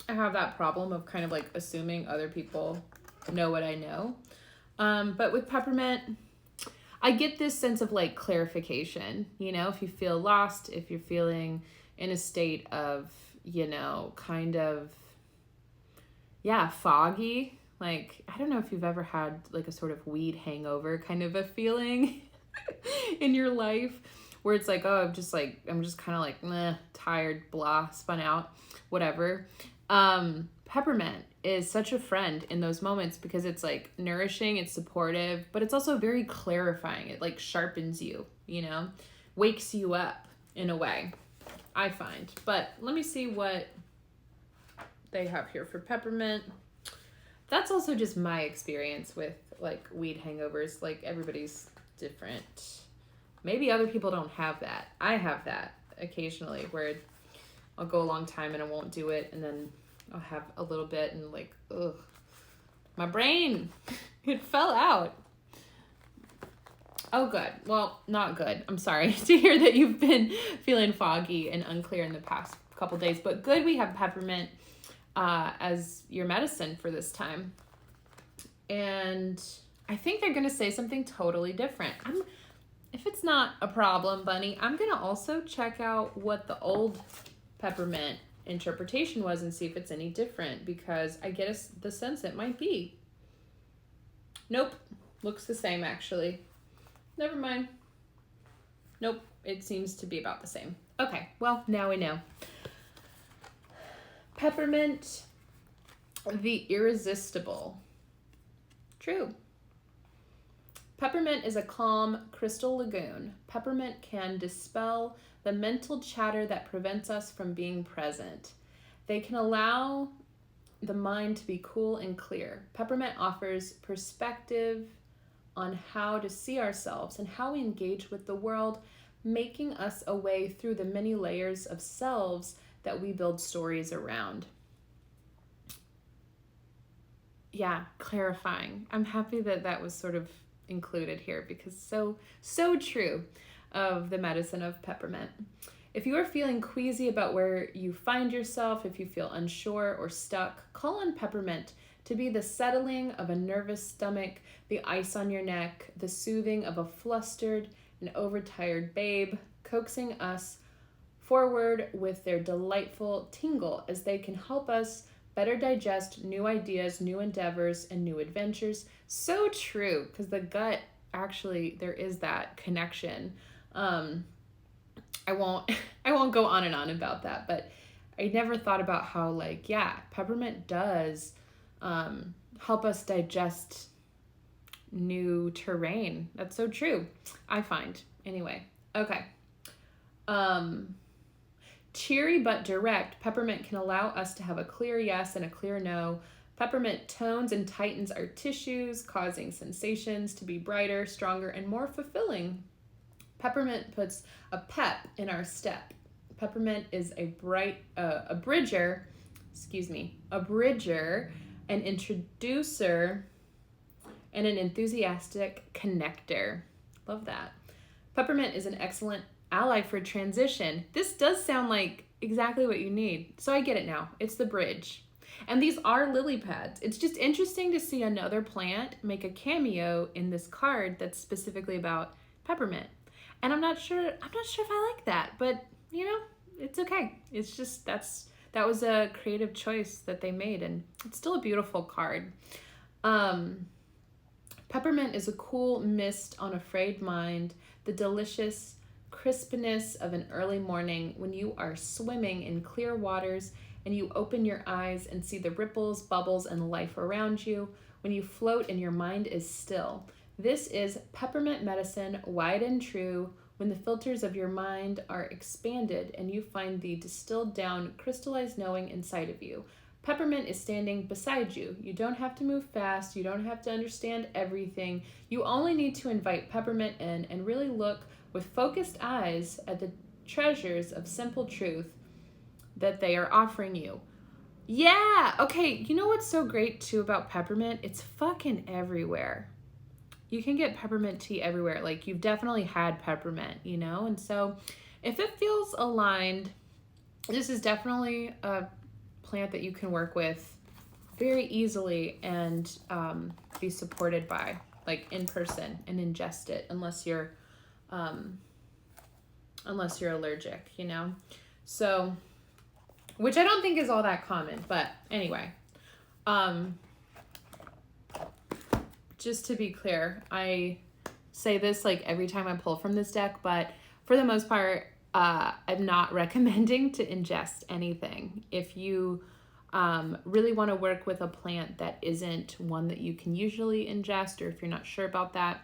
I have that problem of kind of like assuming other people know what I know. But with peppermint, I get this sense of like clarification, if you feel lost, if you're feeling in a state of, kind of, foggy. Like, I don't know if you've ever had like a sort of weed hangover kind of a feeling in your life where it's like, oh, I'm just kind of like, meh, tired, blah, spun out, whatever. Peppermint is such a friend in those moments because it's like nourishing, it's supportive, but it's also very clarifying. It like sharpens you, wakes you up in a way, I find. But let me see what they have here for peppermint. That's also just my experience with like weed hangovers. Like everybody's different. Maybe other people don't have that. I have that occasionally where I'll go a long time and I won't do it, and then I'll have a little bit and like, ugh, my brain, It fell out. Oh, good. Well, not good. I'm sorry to hear that you've been feeling foggy and unclear in the past couple days, but good we have peppermint as your medicine for this time. And I think they're going to say something totally different. If it's not a problem, Bunny, I'm going to also check out what the old peppermint interpretation was and see if it's any different, because I get the sense it might be. Nope. Looks the same, actually. Never mind. Nope. It seems to be about the same. Okay. Well, now we know. Peppermint, the irresistible. True. Peppermint is a calm crystal lagoon. Peppermint can dispel the mental chatter that prevents us from being present. They can allow the mind to be cool and clear. Peppermint offers perspective on how to see ourselves and how we engage with the world, making us a way through the many layers of selves that we build stories around. Yeah, clarifying. I'm happy that that was sort of included here, because so true of the medicine of peppermint. If you are feeling queasy about where you find yourself, if you feel unsure or stuck, call on peppermint to be the settling of a nervous stomach, the ice on your neck, the soothing of a flustered and overtired babe, coaxing us forward with their delightful tingle as they can help us better digest new ideas, new endeavors, and new adventures. So true, because the gut, actually, there is that connection. I won't go on and on about that, but I never thought about how, peppermint does help us digest new terrain. That's so true, I find. Anyway, okay. Cheery but direct, peppermint can allow us to have a clear yes and a clear no. Peppermint tones and tightens our tissues, causing sensations to be brighter, stronger, and more fulfilling. Peppermint puts a pep in our step. Peppermint is a bridger, an introducer, and an enthusiastic connector. Love that. Peppermint is an excellent ally for transition. This does sound like exactly what you need. So I get it now. It's the bridge. And these are lily pads. It's just interesting to see another plant make a cameo in this card that's specifically about peppermint. And I'm not sure if I like that, but it's okay. It's just that was a creative choice that they made, and it's still a beautiful card. Peppermint is a cool mist on a frayed mind, the delicious crispness of an early morning when you are swimming in clear waters and you open your eyes and see the ripples, bubbles, and life around you, when you float and your mind is still. This is peppermint medicine, wide and true, when the filters of your mind are expanded and you find the distilled down, crystallized knowing inside of you. Peppermint is standing beside you. You don't have to move fast. You don't have to understand everything. You only need to invite peppermint in and really look with focused eyes at the treasures of simple truth that they are offering you. Yeah, okay, you know what's so great too about peppermint? It's fucking everywhere. You can get peppermint tea everywhere. Like, you've definitely had peppermint, And so if it feels aligned, this is definitely a plant that you can work with very easily and be supported by, like, in person, and ingest it unless you're allergic, So, which I don't think is all that common, but anyway, just to be clear, I say this like every time I pull from this deck, but for the most part, I'm not recommending to ingest anything. If you really want to work with a plant that isn't one that you can usually ingest, or if you're not sure about that,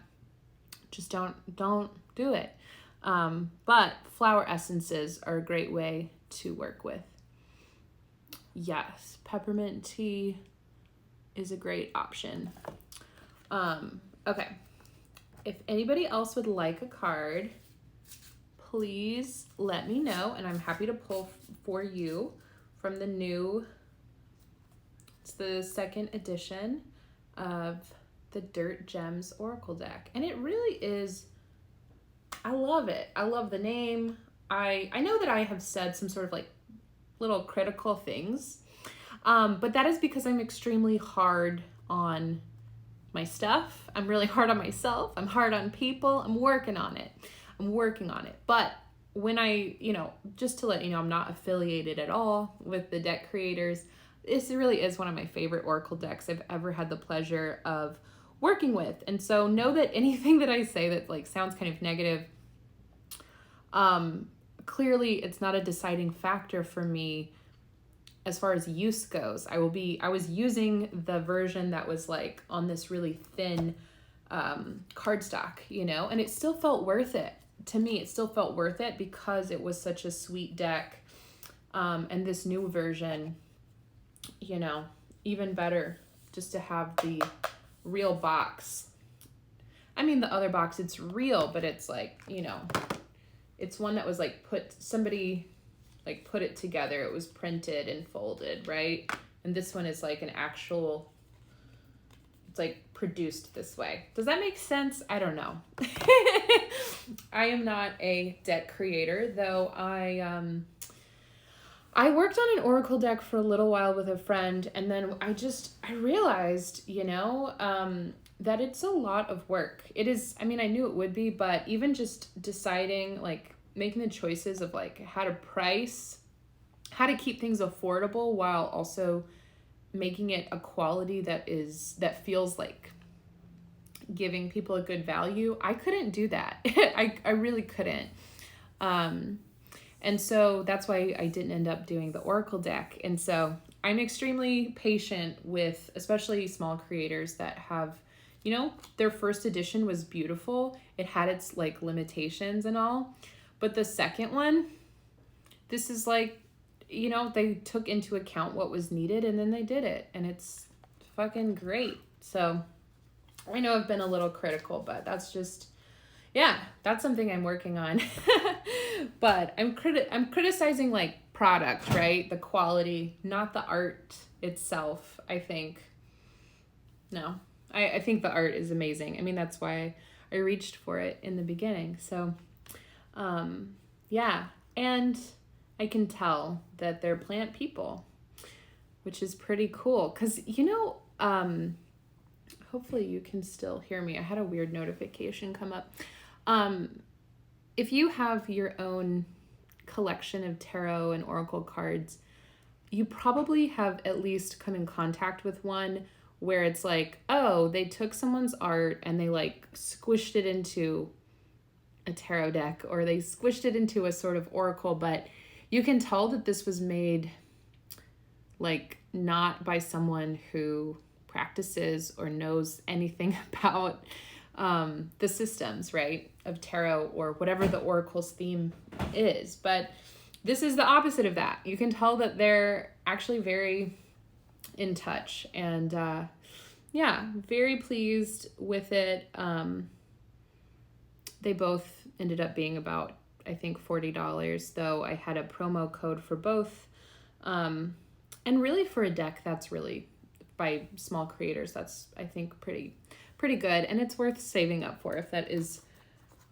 just don't do it. But flower essences are a great way to work with. Yes, peppermint tea is a great option. Okay. If anybody else would like a card, please let me know, and I'm happy to pull for you from it's the second edition of the Dirt Gems Oracle deck. And it really is, I love it. I love the name. I know that I have said some sort of like little critical things, but that is because I'm extremely hard on my stuff. I'm really hard on myself. I'm hard on people. I'm working on it. But when I, just to let you know, I'm not affiliated at all with the deck creators. This really is one of my favorite Oracle decks I've ever had the pleasure of working with. And so know that anything that I say that like sounds kind of negative, clearly it's not a deciding factor for me as far as use goes. I was using the version that was like on this really thin cardstock, and it still felt worth it. To me, it still felt worth it because it was such a sweet deck. And this new version, even better just to have the real box. I mean, the other box, it's real, but it's like, it's one that was like somebody like put it together. It was printed and folded, right? And this one is like an actual, it's like produced this way. Does that make sense? I don't know. I am not a deck creator, though. I worked on an Oracle deck for a little while with a friend, and then I realized, that it's a lot of work. It is, I mean, I knew it would be, but even just deciding, like, making the choices of, like, how to price, how to keep things affordable while also making it a quality that feels like giving people a good value. I couldn't do that. I really couldn't. And so that's why I didn't end up doing the Oracle deck. And so I'm extremely patient with, especially small creators that have, their first edition was beautiful. It had its like limitations and all, but the second one, this is like, they took into account what was needed and then they did it, and it's fucking great. So I know I've been a little critical, but that's just, that's something I'm working on. But I'm criticizing like product, right? The quality, not the art itself. I think the art is amazing. I mean, that's why I reached for it in the beginning. So, and I can tell that they're plant people, which is pretty cool. 'Cause, hopefully you can still hear me. I had a weird notification come up. If you have your own collection of tarot and oracle cards, you probably have at least come in contact with one where it's like, oh, they took someone's art and they like squished it into a tarot deck, or they squished it into a sort of oracle, but you can tell that this was made like not by someone who practices or knows anything about the systems, right, of tarot or whatever the oracle's theme is. But this is the opposite of that. You can tell that they're actually very in touch, and very pleased with it. They both ended up being about, I think, $40, though I had a promo code for both. And really for a deck that's really by small creators, that's, I think, pretty good, and it's worth saving up for if that is,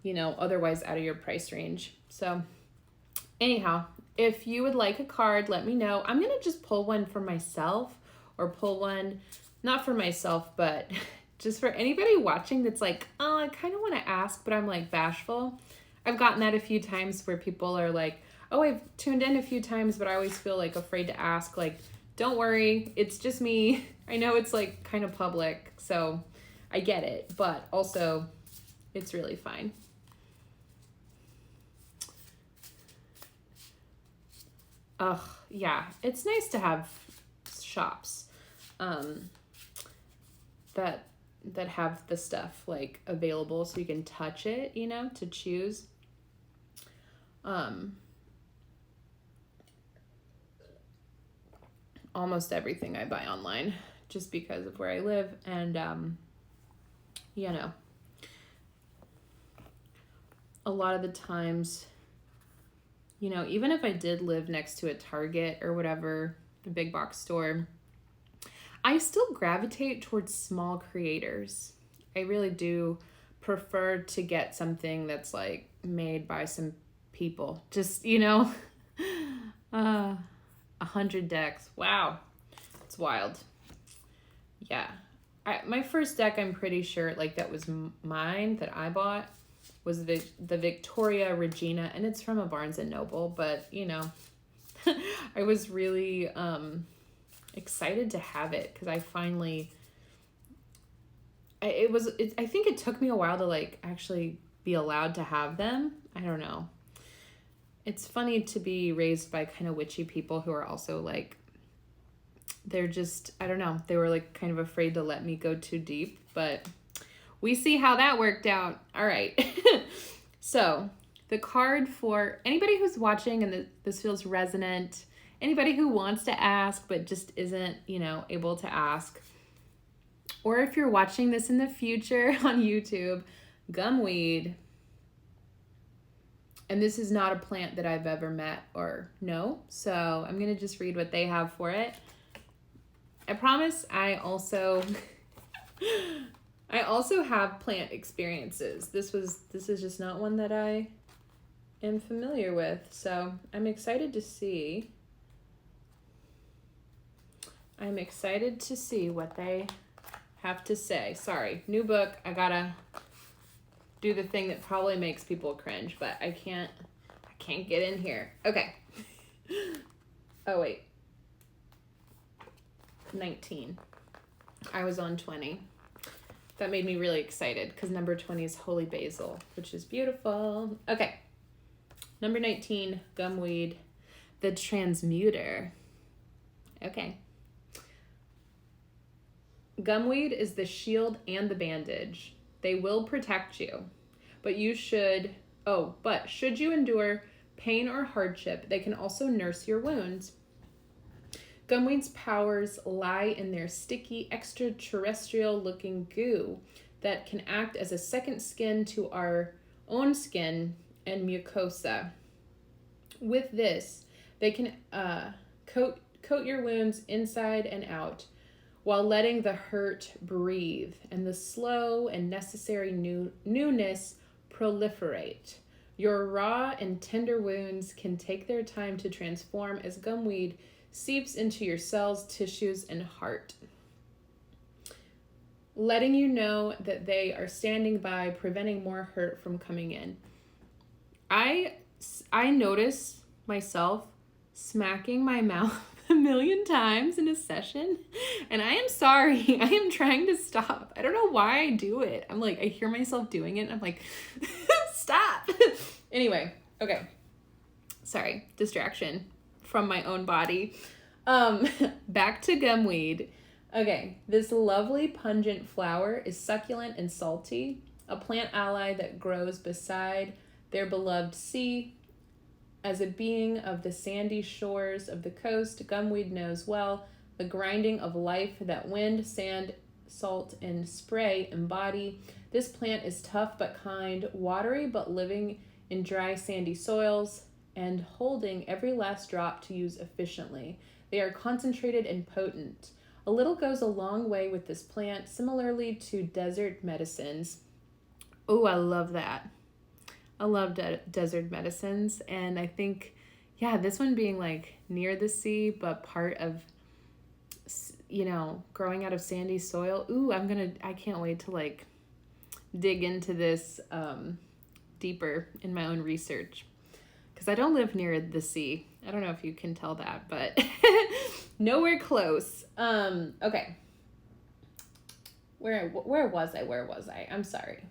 otherwise out of your price range. So anyhow, if you would like a card, let me know. I'm going to just pull one for myself, or pull one, not for myself, but just for anybody watching that's like, oh, I kind of want to ask, but I'm like bashful. I've gotten that a few times where people are like, oh, I've tuned in a few times, but I always feel like afraid to ask. Like, don't worry, it's just me. I know it's like kind of public, so I get it, but also it's really fine. Yeah, it's nice to have shops that have the stuff like available so you can touch it, to choose. Almost everything I buy online, just because of where I live, and a lot of the times, even if I did live next to a Target or whatever, the big box store, I still gravitate towards small creators. I really do prefer to get something that's like made by some people. Just, 100 decks. Wow. It's wild. Yeah. My first deck, I'm pretty sure, like, that was mine that I bought was the Victoria Regina, and it's from a Barnes and Noble, but, I was really excited to have it because I finally... I think it took me a while to, like, actually be allowed to have them. I don't know. It's funny to be raised by kind of witchy people who are also, like, they're just, I don't know, they were, like, kind of afraid to let me go too deep, but we see how that worked out. All right. So, the card for anybody who's watching and this feels resonant, anybody who wants to ask but just isn't, able to ask, or if you're watching this in the future on YouTube, gum weed. And this is not a plant that I've ever met or know, so I'm going to just read what they have for it. I promise I also have plant experiences. This is just not one that I am familiar with, so I'm excited to see. I'm excited to see what they have to say. Sorry, new book. I gotta do the thing that probably makes people cringe, but I can't get in here. Okay. Oh, wait. 19. I was on 20. That made me really excited because number 20 is Holy Basil, which is beautiful. Okay. Number 19, Gum Weed the Transmuter. Okay. Gumweed is the shield and the bandage. They will protect you, but should you endure pain or hardship, they can also nurse your wounds. Gumweed's powers lie in their sticky, extraterrestrial-looking goo that can act as a second skin to our own skin and mucosa. With this, they can coat your wounds inside and out, while letting the hurt breathe and the slow and necessary newness proliferate. Your raw and tender wounds can take their time to transform as gumweed seeps into your cells, tissues, and heart, letting you know that they are standing by, preventing more hurt from coming in. I notice myself smacking my mouth a million times in a session, and I am sorry. I am trying to stop. I don't know why I do it. I'm like, I hear myself doing it, and I'm like, stop. Anyway, okay. Sorry, distraction from my own body. Back to gumweed. Okay, this lovely pungent flower is succulent and salty, a plant ally that grows beside their beloved sea. As a being of the sandy shores of the coast, gumweed knows well the grinding of life that wind, sand, salt, and spray embody. This plant is tough but kind, watery but living in dry sandy soils, and holding every last drop to use efficiently. They are concentrated and potent. A little goes a long way with this plant, similarly to desert medicines. Oh, I love that. I love desert medicines, and I think, this one being like near the sea, but part of, growing out of sandy soil. Ooh, I can't wait to like dig into this deeper in my own research, because I don't live near the sea. I don't know if you can tell that, but nowhere close. Okay. Where was I? I'm sorry.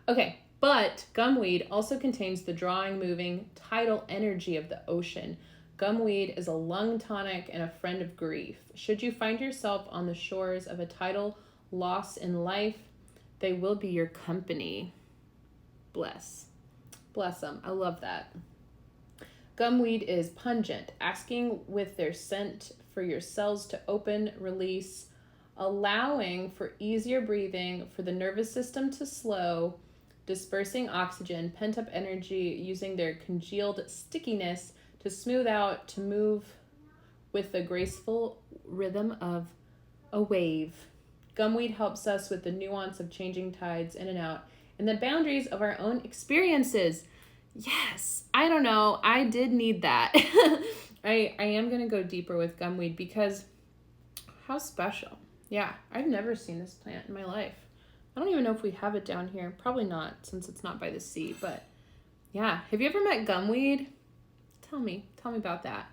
Okay, but gumweed also contains the drawing, moving, tidal energy of the ocean. Gumweed is a lung tonic and a friend of grief. Should you find yourself on the shores of a tidal loss in life, they will be your company. Bless them. I love that. Gumweed is pungent, asking with their scent for your cells to open, release, allowing for easier breathing, for the nervous system to slow, dispersing oxygen, pent-up energy, using their congealed stickiness to smooth out, to move with the graceful rhythm of a wave. Gumweed helps us with the nuance of changing tides in and out and the boundaries of our own experiences. Yes, I don't know. I did need that. I am going to go deeper with gumweed because how special. Yeah, I've never seen this plant in my life. I don't even know if we have it down here. Probably not, since it's not by the sea, but yeah. Have you ever met gumweed? Tell me about that.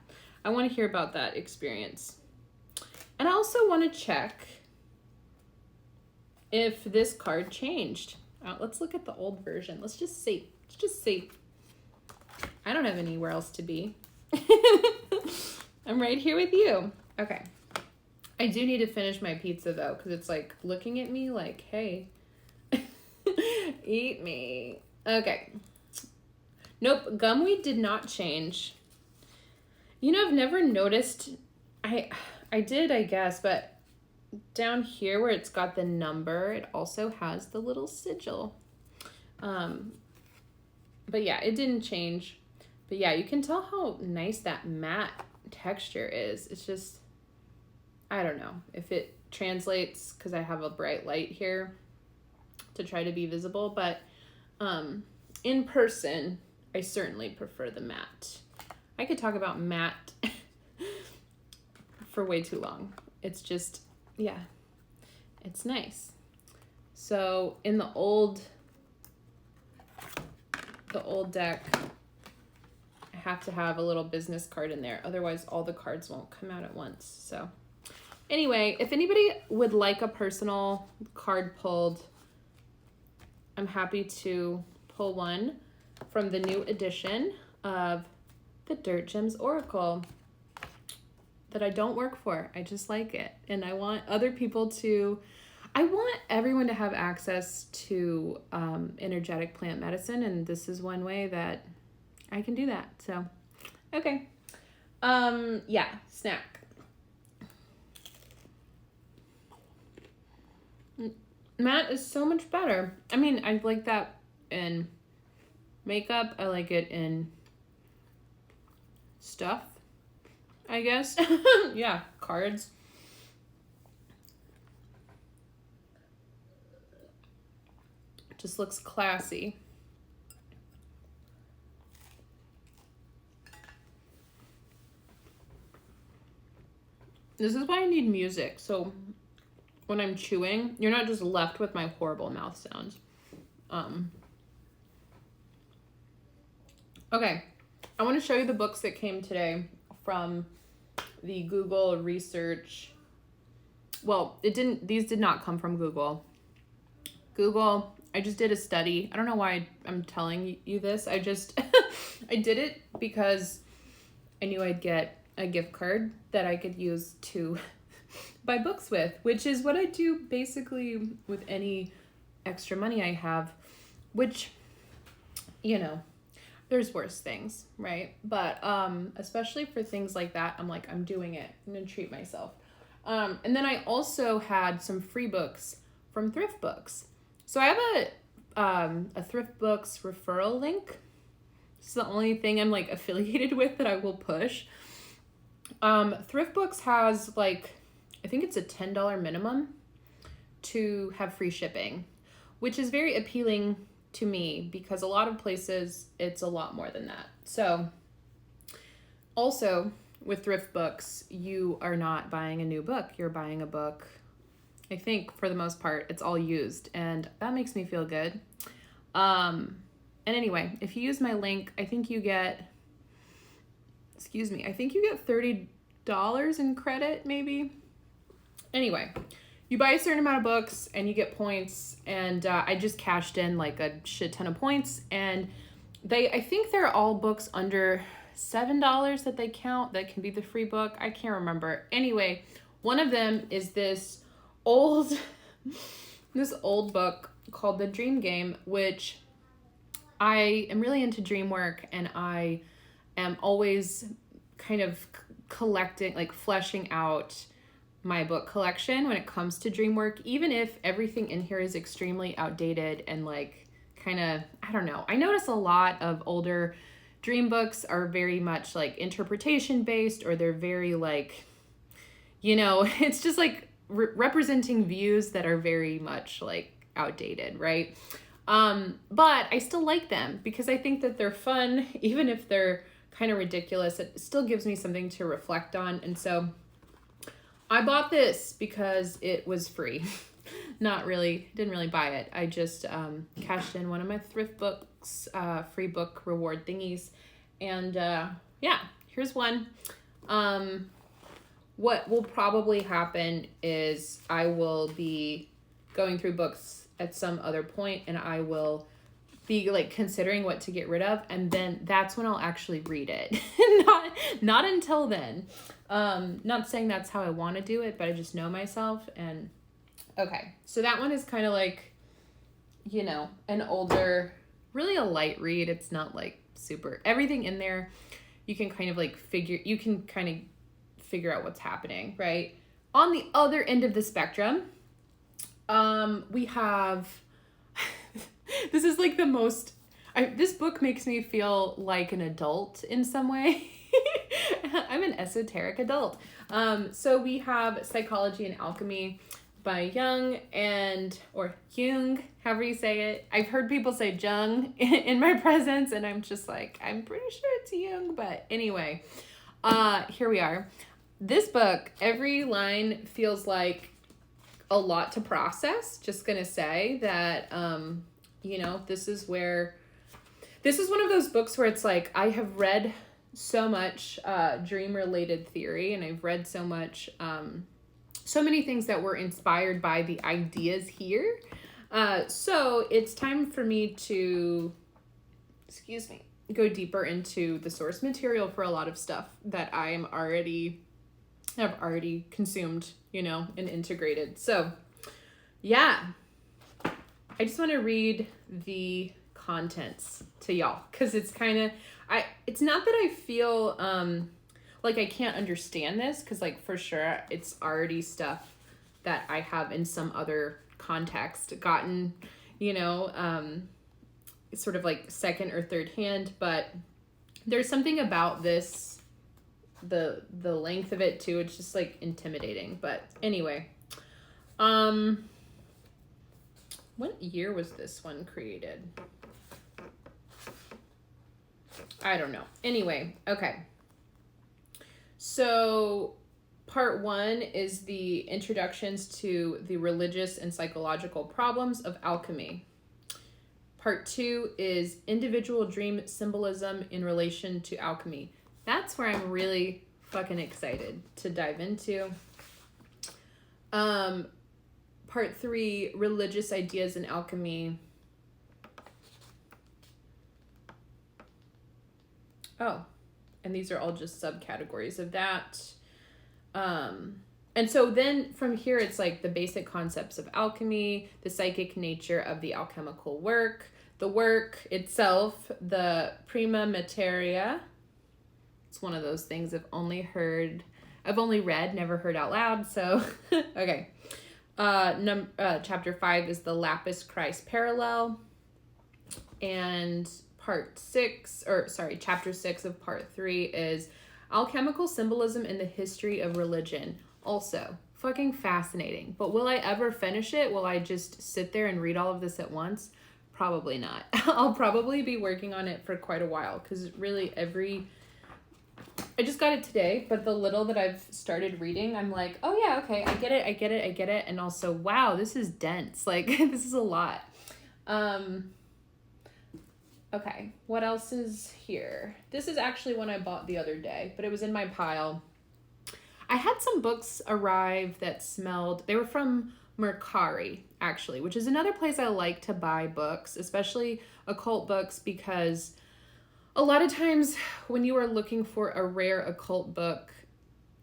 I want to hear about that experience. And I also want to check if this card changed. Let's look at the old version. Let's just see. I don't have anywhere else to be. I'm right here with you. Okay. I do need to finish my pizza though, because it's like looking at me like, hey, eat me. Okay. Nope, gumweed did not change. You know, I've never noticed, I did, I guess, but down here where it's got the number, it also has the little sigil. But yeah, it didn't change. But yeah, you can tell how nice that matte texture is. It's just, I don't know if it translates because I have a bright light here to try to be visible, but in person, I certainly prefer the matte. I could talk about matte for way too long. It's just, yeah, it's nice. So in the old deck, I have to have a little business card in there. Otherwise, all the cards won't come out at once. So anyway, if anybody would like a personal card pulled, I'm happy to pull one from the new edition of the Dirt Gems Oracle that I don't work for. I just like it. And I want other people to, I want everyone to have access to energetic plant medicine. And this is one way that I can do that. So, okay. Yeah, snack. Matte is so much better. I mean, I like that in makeup. I like it in stuff, I guess. Yeah, cards. Just looks classy. This is why I need music. So when I'm chewing, you're not just left with my horrible mouth sounds. Okay, I want to show you the books that came today from the Google research. Well, these did not come from Google. Google, I just did a study. I don't know why I'm telling you this. I just, I did it because I knew I'd get a gift card that I could use to buy books with, which is what I do basically with any extra money I have, which, you know, there's worse things, right? But especially for things like that, I'm like, I'm doing it. I'm gonna treat myself. And then I also had some free books from Thrift Books. So I have a Thrift Books referral link. It's the only thing I'm like affiliated with that I will push. Thrift Books has like, I think it's a $10 minimum to have free shipping, which is very appealing to me because a lot of places it's a lot more than that. So also with Thrift Books, you are not buying a new book. You're buying a book, I think for the most part, it's all used, and that makes me feel good. And anyway, if you use my link, I think you get $30 in credit, maybe. Anyway, you buy a certain amount of books and you get points, and I just cashed in like a shit ton of points, and I think they're all books under $7 that they count that can be the free book. I can't remember. Anyway, one of them is this old book called The Dream Game, which I am really into dream work, and I am always kind of collecting, like fleshing out my book collection when it comes to dream work, even if everything in here is extremely outdated and like kind of, I don't know. I notice a lot of older dream books are very much like interpretation based, or they're very like, you know, it's just like representing views that are very much like outdated, right? But I still like them because I think that they're fun, even if they're kind of ridiculous. It still gives me something to reflect on. And so I bought this because it was free. Not really, didn't really buy it. I just cashed in one of my thrift books, free book reward thingies. And yeah, here's one. What will probably happen is I will be going through books at some other point, and I will be like considering what to get rid of, and then that's when I'll actually read it. not until then. Not saying that's how I want to do it, but I just know myself. And okay, so that one is kind of like, you know, an older, really a light read. It's not like super, everything in there you can kind of like figure out what's happening, right? On the other end of the spectrum, we have this is like the most, this book makes me feel like an adult in some way. I'm an esoteric adult. So we have Psychology and Alchemy by Jung, or Jung, however you say it. I've heard people say Jung in my presence, and I'm just like, I'm pretty sure it's Jung, but anyway, here we are. This book, every line feels like a lot to process. Just gonna say that, you know, this is one of those books where it's like, I have read so much dream related theory, and I've read so much, so many things that were inspired by the ideas here. So it's time for me to, go deeper into the source material for a lot of stuff that have already consumed, you know, and integrated. So yeah, I just want to read the contents to y'all, because it's kind of, it's not that I feel like I can't understand this, because like for sure it's already stuff that I have in some other context gotten, you know, sort of like second or third hand, but there's something about this, the length of it too, it's just like intimidating. But anyway, what year was this one created? I don't know. Anyway, okay. So part 1 is the introductions to the religious and psychological problems of alchemy. Part 2 is individual dream symbolism in relation to alchemy. That's where I'm really fucking excited to dive into. Part 3, religious ideas in alchemy. Oh, and these are all just subcategories of that. And so then from here, it's like the basic concepts of alchemy, the psychic nature of the alchemical work, the work itself, the prima materia. It's one of those things I've only read, never heard out loud. So, okay. Chapter 5 is the Lapis Christ parallel. And chapter 6 of part 3 is alchemical symbolism in the history of religion. Also, fucking fascinating. But will I ever finish it? Will I just sit there and read all of this at once? Probably not. I'll probably be working on it for quite a while, because really I just got it today, but the little that I've started reading, I'm like, oh yeah, okay, I get it. And also, wow, this is dense. Like, this is a lot. Okay, what else is here? This is actually one I bought the other day, but it was in my pile. I had some books arrive that smelled, they were from Mercari, actually, which is another place I like to buy books, especially occult books, because a lot of times when you are looking for a rare occult book,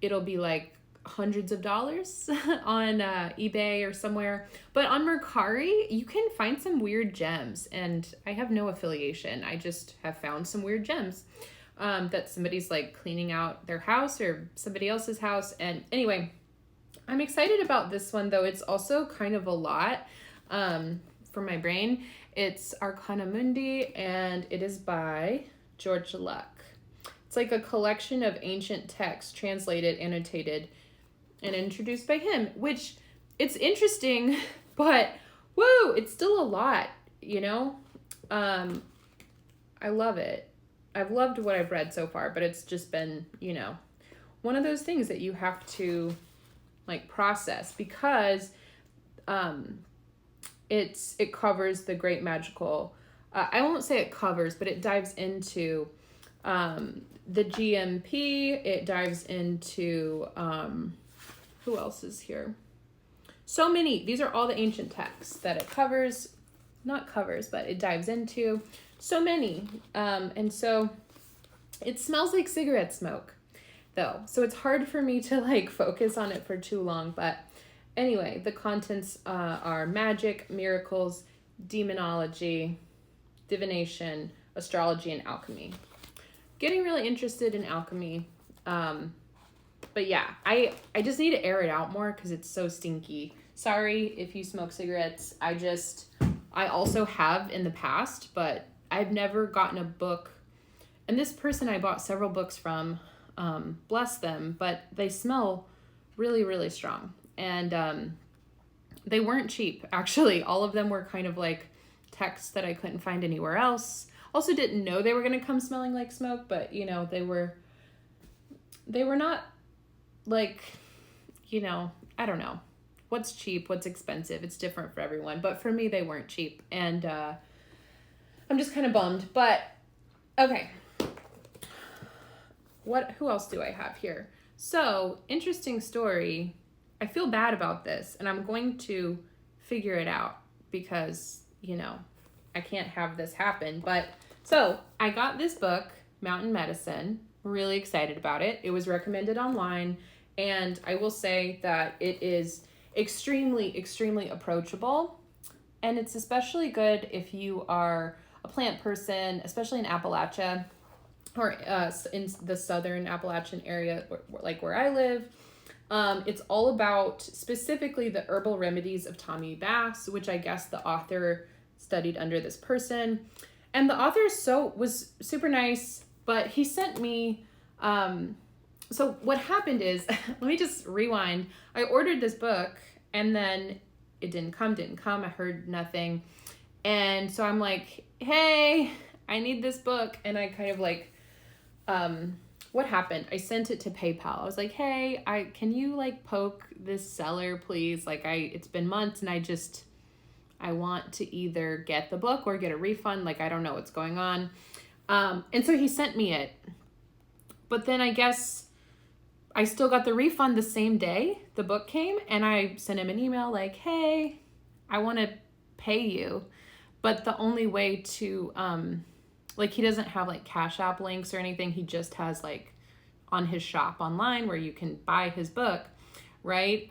it'll be like hundreds of dollars on eBay or somewhere. But on Mercari, you can find some weird gems, and I have no affiliation. I just have found some weird gems that somebody's like cleaning out their house or somebody else's house. And anyway, I'm excited about this one, though. It's also kind of a lot for my brain. It's Arcana Mundi, and it is by George Luck. It's like a collection of ancient texts translated, annotated, and introduced by him, which it's interesting, but whoa, it's still a lot, you know? I love it. I've loved what I've read so far, but it's just been, you know, one of those things that you have to like process because it covers the great magical, I won't say it covers, but it dives into the GMP, it dives into, who else is here? So many, these are all the ancient texts that it covers, not covers, but it dives into. So many. And so it smells like cigarette smoke, though. So it's hard for me to like focus on it for too long. But anyway, the contents are magic, miracles, demonology, divination, astrology, and alchemy. Getting really interested in alchemy. But yeah, I just need to air it out more because it's so stinky. Sorry if you smoke cigarettes. I also have in the past, but I've never gotten a book. And this person I bought several books from, bless them, but they smell really, really strong. And they weren't cheap, actually. All of them were kind of like texts that I couldn't find anywhere else. Also didn't know they were going to come smelling like smoke, but, you know, they were not like, you know, I don't know. What's cheap, what's expensive? It's different for everyone. But for me, they weren't cheap. And I'm just kind of bummed. But, okay. Who else do I have here? So, interesting story. I feel bad about this. And I'm going to figure it out. Because, you know, I can't have this happen. But, so, I got this book, Mountain Medicine. Really excited about it. It was recommended online. And I will say that it is extremely, extremely approachable. And it's especially good if you are a plant person, especially in Appalachia or in the southern Appalachian area, like where I live. It's all about specifically the herbal remedies of Tommy Bass, which I guess the author studied under this person. And the author was super nice, but he sent me... So what happened is, let me just rewind. I ordered this book and then it didn't come. I heard nothing. And so I'm like, hey, I need this book. And I kind of like, what happened? I sent it to PayPal. I was like, hey, can you like poke this seller, please? Like it's been months and I want to either get the book or get a refund. Like, I don't know what's going on. And so he sent me it. But then I guess I still got the refund the same day the book came, and I sent him an email like, hey, I want to pay you. But the only way to, like, he doesn't have like Cash App links or anything. He just has like on his shop online where you can buy his book, right?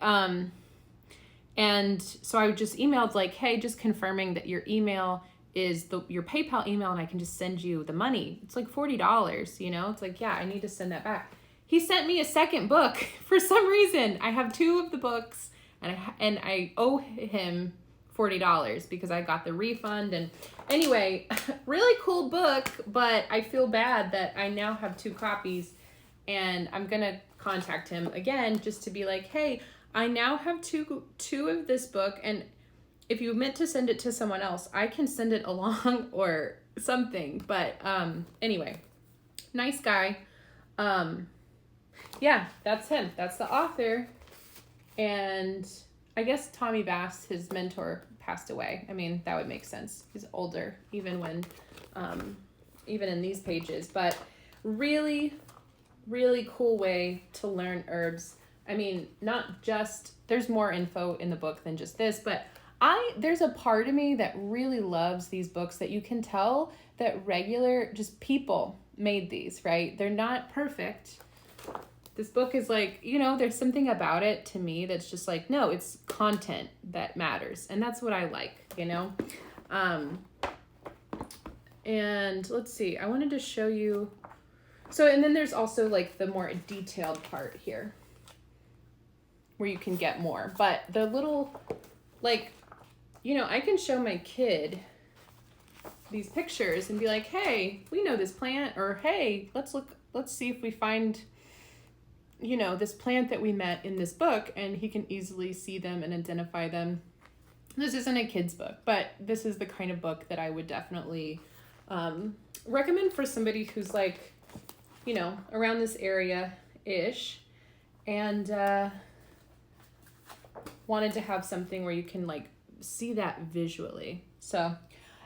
And so I just emailed like, hey, just confirming that your email is your PayPal email and I can just send you the money. It's like $40, you know? It's like, yeah, I need to send that back. He sent me a second book for some reason. I have two of the books and I owe him $40 because I got the refund. And anyway, really cool book, but I feel bad that I now have two copies and I'm going to contact him again just to be like, hey, I now have two of this book, and if you meant to send it to someone else, I can send it along or something. But anyway, nice guy. Yeah, that's him. That's the author. And I guess Tommy Bass, his mentor, passed away. I mean, that would make sense. He's older, even in these pages. But really, really cool way to learn herbs. I mean, not just, there's more info in the book than just this, but there's a part of me that really loves these books that you can tell that regular, just people made these, right? They're not perfect. This book is like, you know, there's something about it to me that's just like, no, it's content that matters. And that's what I like, you know? And let's see, I wanted to show you. So, and then there's also like the more detailed part here where you can get more. But the little, like, you know, I can show my kid these pictures and be like, hey, we know this plant, or hey, let's see if we find, you know, this plant that we met in this book, and he can easily see them and identify them. This isn't a kid's book, but this is the kind of book that I would definitely recommend for somebody who's like, you know, around this area-ish, and wanted to have something where you can like see that visually. So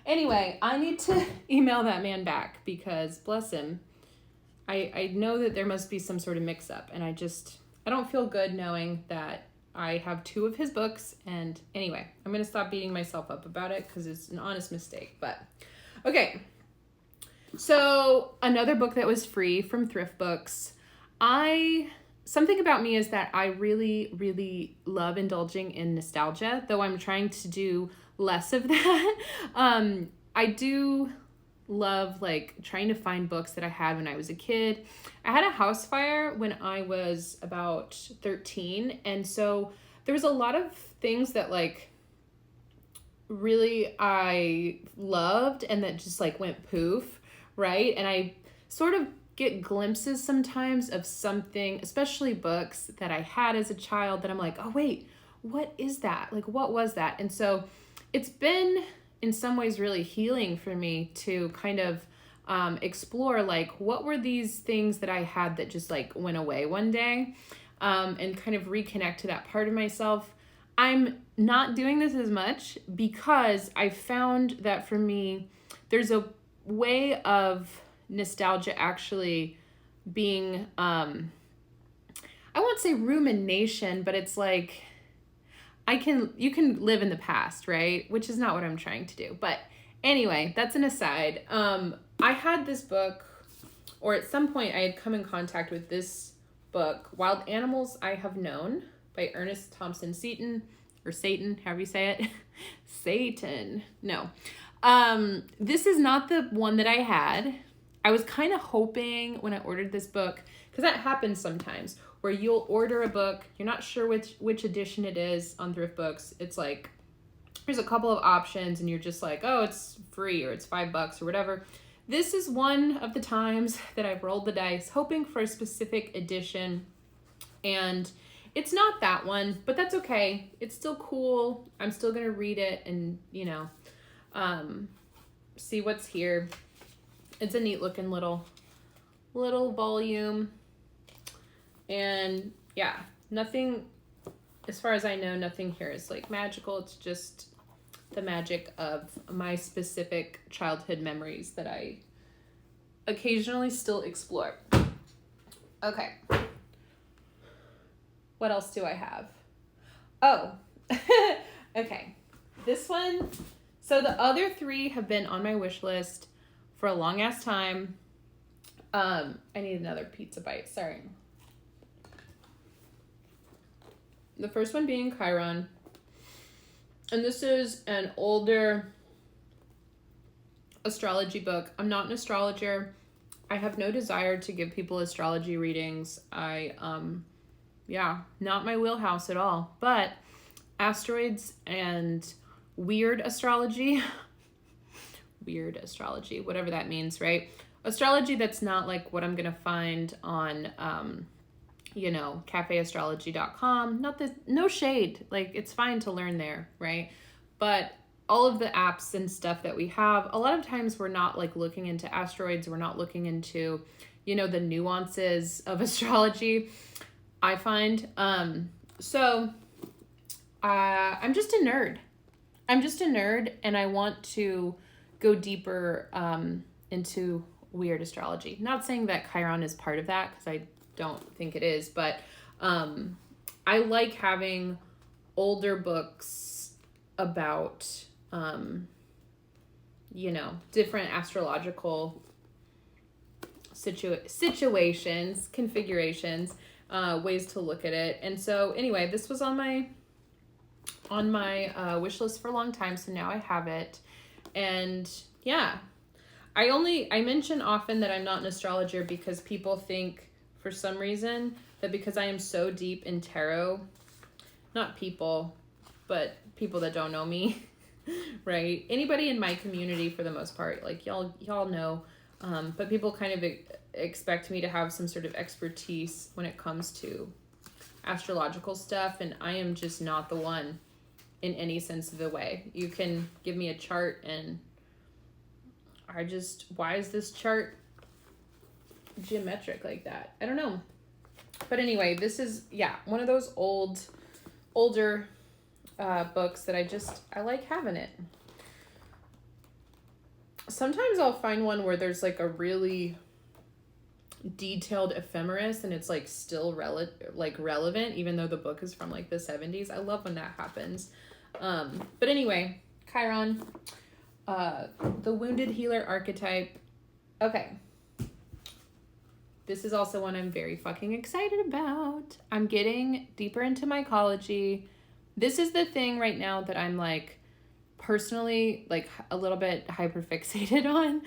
anyway, I need to email that man back because bless him. I know that there must be some sort of mix-up, and I don't feel good knowing that I have 2 of his books. And anyway, I'm going to stop beating myself up about it because it's an honest mistake. But okay, so another book that was free from Thrift Books. Something about me is that I really, really love indulging in nostalgia, though I'm trying to do less of that. I do love like trying to find books that I had when I was a kid. I had a house fire when I was about 13, and so there was a lot of things that like really I loved and that just like went poof, right? And I sort of get glimpses sometimes of something, especially books that I had as a child, that I'm like, oh wait, what is that? Like, what was that? And so it's been in some ways really healing for me to kind of explore like what were these things that I had that just like went away one day, and kind of reconnect to that part of myself. I'm not doing this as much because I found that for me, there's a way of nostalgia actually being, I won't say rumination, but it's like, you can live in the past, right? Which is not what I'm trying to do. But anyway, that's an aside. I had this book, or at some point I had come in contact with this book, Wild Animals I Have Known by Ernest Thompson Seton, or Satan, however you say it. Satan. No. This is not the one that I had. I was kind of hoping when I ordered this book, because that happens sometimes, where you'll order a book, you're not sure which edition it is on Thrift Books. It's like, there's a couple of options and you're just like, oh, it's free or it's $5 or whatever. This is one of the times that I've rolled the dice hoping for a specific edition, and it's not that one, but that's okay. It's still cool. I'm still going to read it and, you know, see what's here. It's a neat looking little volume. And yeah, nothing, as far as I know, nothing here is like magical. It's just the magic of my specific childhood memories that I occasionally still explore. Okay. What else do I have? Oh, okay. This one. So the other 3 have been on my wish list for a long ass time. I need another pizza bite. Sorry. The first one being Chiron. And this is an older astrology book. I'm not an astrologer. I have no desire to give people astrology readings. Not my wheelhouse at all. But asteroids and weird astrology, whatever that means, right? Astrology that's not like what I'm going to find on, cafeastrology.com. No shade. Like, it's fine to learn there, right? But all of the apps and stuff that we have, a lot of times we're not like looking into asteroids. We're not looking into, the nuances of astrology, I find. So I'm just a nerd. And I want to go deeper into weird astrology. Not saying that Chiron is part of that, because I don't think it is, but I like having older books about different astrological situations, configurations, ways to look at it. And so anyway, this was on my wish list for a long time, so now I have it. And yeah, I mention often that I'm not an astrologer because people think for some reason that because I am so deep in tarot, not people, but people that don't know me, right? Anybody in my community, for the most part, like y'all know, but people kind of expect me to have some sort of expertise when it comes to astrological stuff, and I am just not the one in any sense of the way. You can give me a chart and why is this chart geometric like that? I don't know. But anyway, this is, one of those older books that I like having it. Sometimes I'll find one where there's like a really detailed ephemeris and it's like still relevant, even though the book is from like the 70s. I love when that happens. But anyway, Chiron, the wounded healer archetype. Okay. This is also one I'm very fucking excited about. I'm getting deeper into mycology. This is the thing right now that I'm like personally like a little bit hyperfixated on.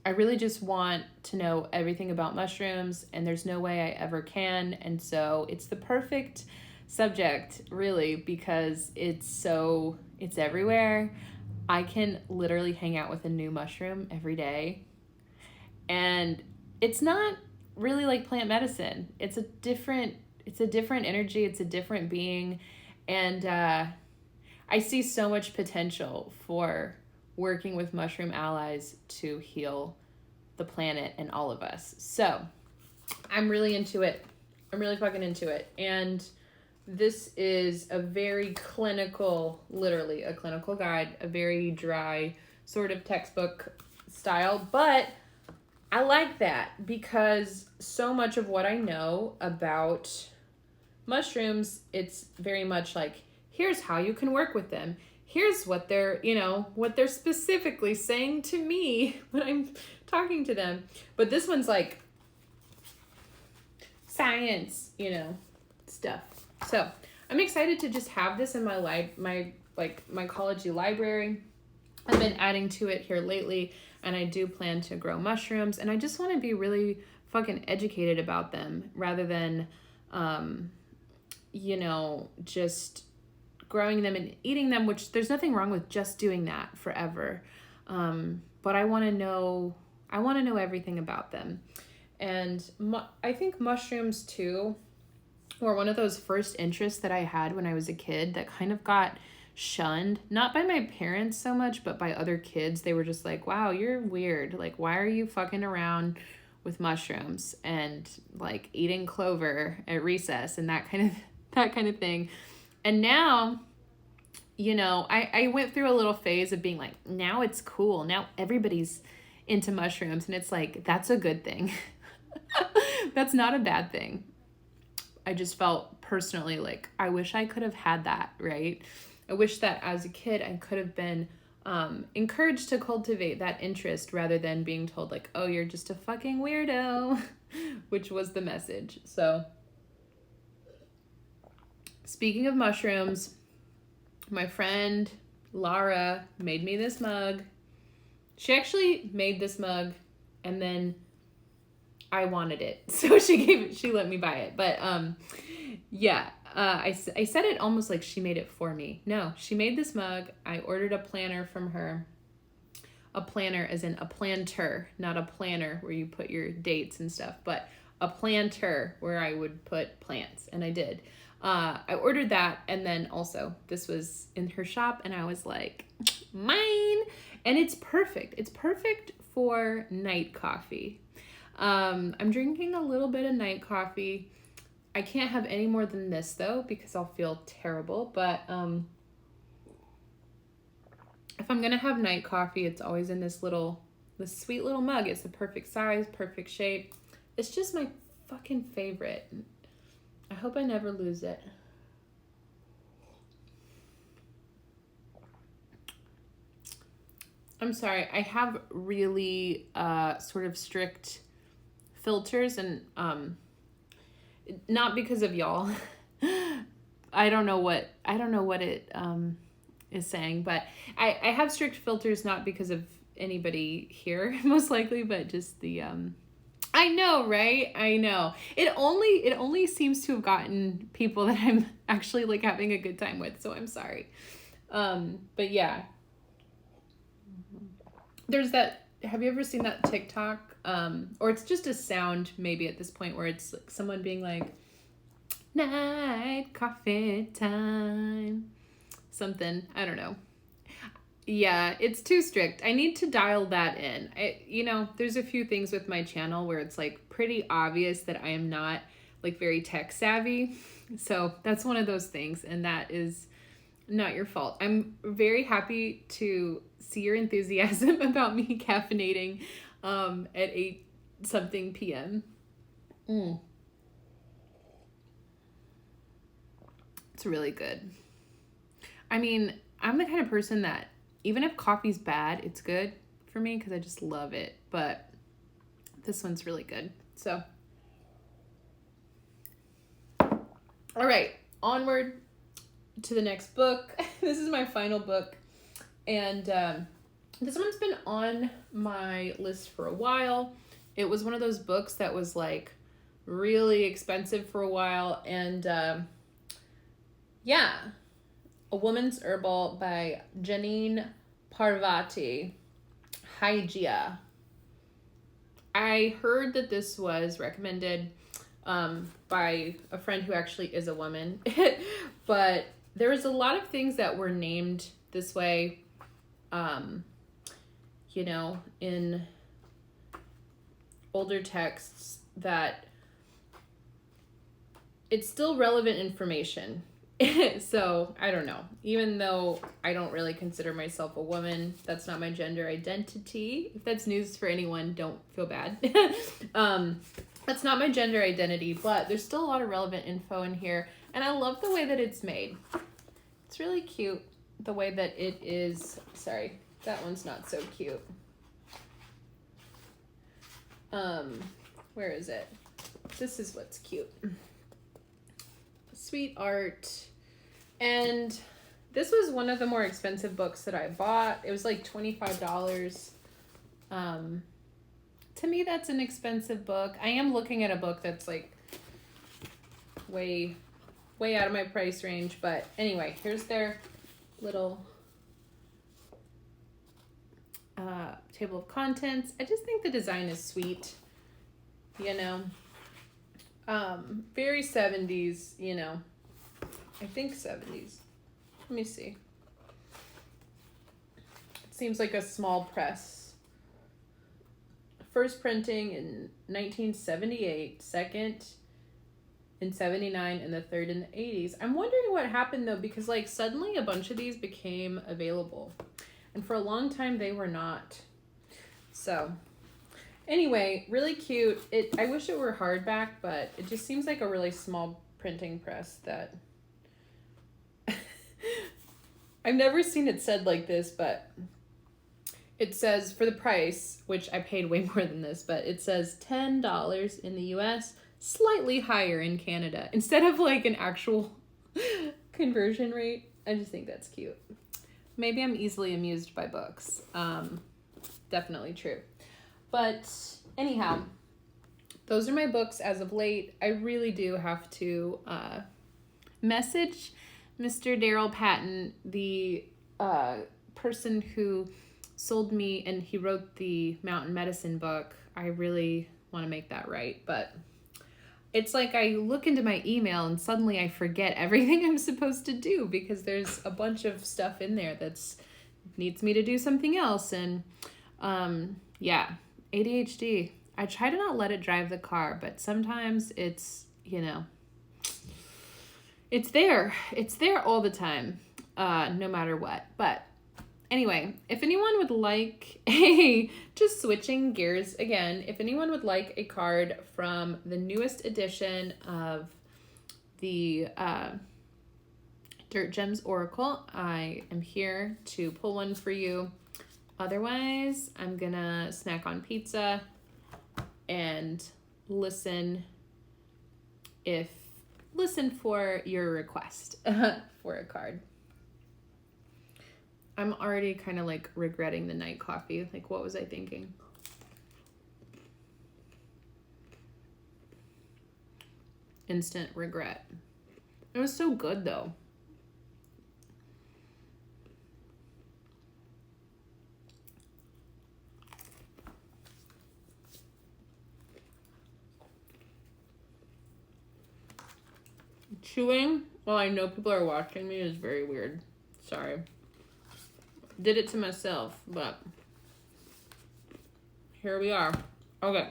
I really just want to know everything about mushrooms, and there's no way I ever can. And so it's the perfect subject, really, because it's everywhere. I can literally hang out with a new mushroom every day. And it's not really like plant medicine. It's a different energy. It's a different being. And I see so much potential for working with mushroom allies to heal the planet and all of us. So I'm really into it. I'm really fucking into it. And this is a very clinical, literally a clinical guide, a very dry sort of textbook style. But I like that because so much of what I know about mushrooms, it's very much like, here's how you can work with them. Here's what they're specifically saying to me when I'm talking to them. But this one's like science, stuff. So I'm excited to just have this in my mycology library. I've been adding to it here lately, and I do plan to grow mushrooms, and I just want to be really fucking educated about them rather than, just growing them and eating them, which there's nothing wrong with just doing that forever. But I want to know everything about them. And I think mushrooms too were one of those first interests that I had when I was a kid that kind of got shunned, not by my parents so much, but by other kids. They were just like, wow, you're weird. Like, why are you fucking around with mushrooms and like eating clover at recess and that kind of thing. And now, I went through a little phase of being like, now it's cool. Now everybody's into mushrooms. And it's like, that's a good thing. That's not a bad thing. I just felt personally like, I wish I could have had that, right? I wish that as a kid, I could have been encouraged to cultivate that interest rather than being told like, oh, you're just a fucking weirdo, which was the message. So speaking of mushrooms, my friend Lara made me this mug. She actually made this mug and then I wanted it. So she let me buy it. But I said it almost like she made it for me. No, she made this mug. I ordered a planner from her. A planner as in a planter, not a planner where you put your dates and stuff, but a planter where I would put plants. And I did. I ordered that, and then also this was in her shop, and I was like, mine. And it's perfect. It's perfect for night coffee. I'm drinking a little bit of night coffee. I can't have any more than this though, because I'll feel terrible. But if I'm gonna have night coffee, it's always in this sweet little mug. It's the perfect size, perfect shape. It's just my fucking favorite. I hope I never lose it. I'm sorry, I have really sort of strict filters, and not because of y'all. I don't know what it is saying, but I have strict filters not because of anybody here most likely, but just the I I know, right? I know. It only seems to have gotten people that I'm actually like having a good time with, so I'm sorry. But yeah. There's that, have you ever seen that TikTok? Or it's just a sound maybe at this point where it's like someone being like, night coffee time. Something. I don't know. Yeah, it's too strict. I need to dial that in. There's a few things with my channel where it's like pretty obvious that I am not like very tech savvy. So that's one of those things, and that is not your fault. I'm very happy to see your enthusiasm about me caffeinating at 8 something p.m. It's really good. I mean, I'm the kind of person that even if coffee's bad, it's good for me because I just love it. But this one's really good. So, all right, onward to the next book. This is my final book. And this one's been on my list for a while. It was one of those books that was like really expensive for a while. And yeah. A Woman's Herbal by Janine Parvati. Hygia. I heard that this was recommended by a friend who actually is a woman. But there was a lot of things that were named this way, in older texts that it's still relevant information. So, I don't know. Even though I don't really consider myself a woman, that's not my gender identity. If that's news for anyone, don't feel bad. That's not my gender identity, but there's still a lot of relevant info in here. And I love the way that it's made. It's really cute, the way that it is. Sorry, that one's not so cute. Where is it? This is what's cute. Sweet art. And this was one of the more expensive books that I bought. It was like $25. To me, that's an expensive book. I am looking at a book that's like way out of my price range. But anyway, here's their little table of contents. I just think the design is sweet, very 70s, I think 70s. Let me see. It seems like a small press. First printing in 1978, second in 79, and the third in the 80s. I'm wondering what happened though, because like suddenly a bunch of these became available. And for a long time they were not. So anyway, really cute. I wish it were hardback, but it just seems like a really small printing press that I've never seen it said like this, but it says for the price, which I paid way more than this, but it says $10 in the US, slightly higher in Canada, instead of like an actual conversion rate. I just think that's cute. Maybe I'm easily amused by books. Definitely true. But anyhow, those are my books as of late. I really do have to message Mr. Daryl Patton, the person who sold me and he wrote the Mountain Medicine book. I really want to make that right. But it's like I look into my email and suddenly I forget everything I'm supposed to do because there's a bunch of stuff in there that's needs me to do something else. And yeah, ADHD. I try to not let it drive the car, but sometimes it's, it's there. It's there all the time, no matter what. But anyway, if anyone would like just switching gears again, if anyone would like a card from the newest edition of the Dirt Gems Oracle, I am here to pull one for you. Otherwise, I'm gonna snack on pizza and listen for your request for a card. I'm already kind of like regretting the night coffee. Like, what was I thinking? instant regret. It was so good though. Chewing while I know people are watching me is very weird. Sorry. Did it to myself, but here we are. Okay.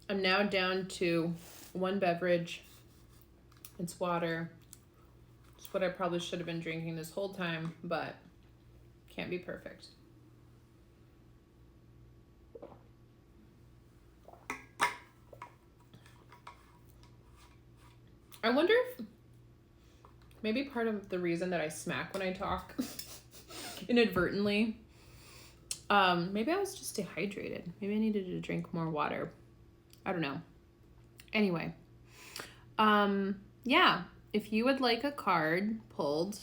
I'm now down to one beverage. It's water. It's what I probably should have been drinking this whole time, but can't be perfect. I wonder if maybe part of the reason that I smack when I talk inadvertently, maybe I was just dehydrated. Maybe I needed to drink more water. I don't know. Anyway, yeah, if you would like a card pulled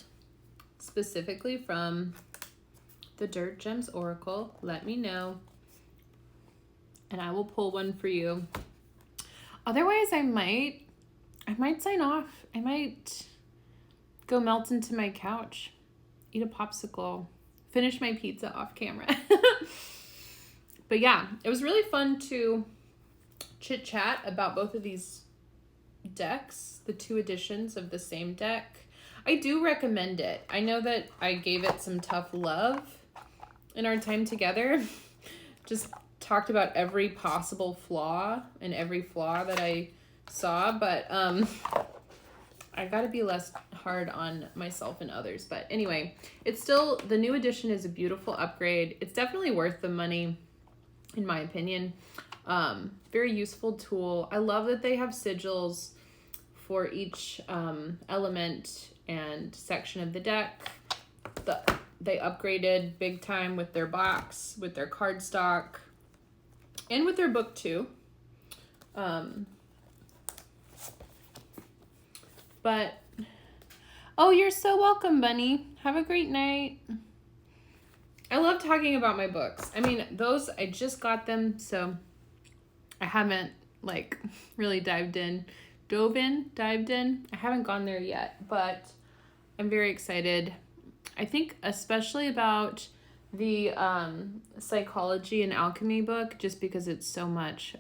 specifically from the Dirt Gems Oracle, let me know and I will pull one for you. Otherwise, I might sign off. I might go melt into my couch, eat a popsicle, finish my pizza off camera. But yeah, it was really fun to chit chat about both of these decks, the 2 editions of the same deck. I do recommend it. I know that I gave it some tough love in our time together. Just talked about every possible flaw and every flaw that I saw, but I gotta be less hard on myself and others. But anyway, it's still, the new edition is a beautiful upgrade. It's definitely worth the money, in my opinion. Very useful tool. I love that they have sigils for each element and section of the deck. They upgraded big time with their box, with their cardstock, and with their book too. But, oh, you're so welcome, Bunny. Have a great night. I love talking about my books. I mean, those, I just got them, so I haven't, like, really dived in. I haven't gone there yet, but I'm very excited. I think especially about the psychology and alchemy book, just because it's so much,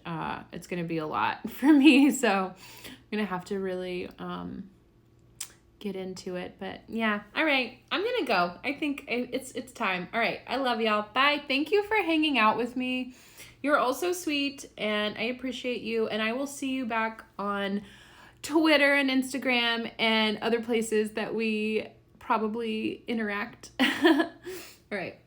it's going to be a lot for me, so I'm going to have to really get into it. But yeah, all right, I'm going to go. I think it's time. All right, I love y'all. Bye. Thank you for hanging out with me. You're all so sweet, and I appreciate you, and I will see you back on Twitter and Instagram and other places that we probably interact. All right.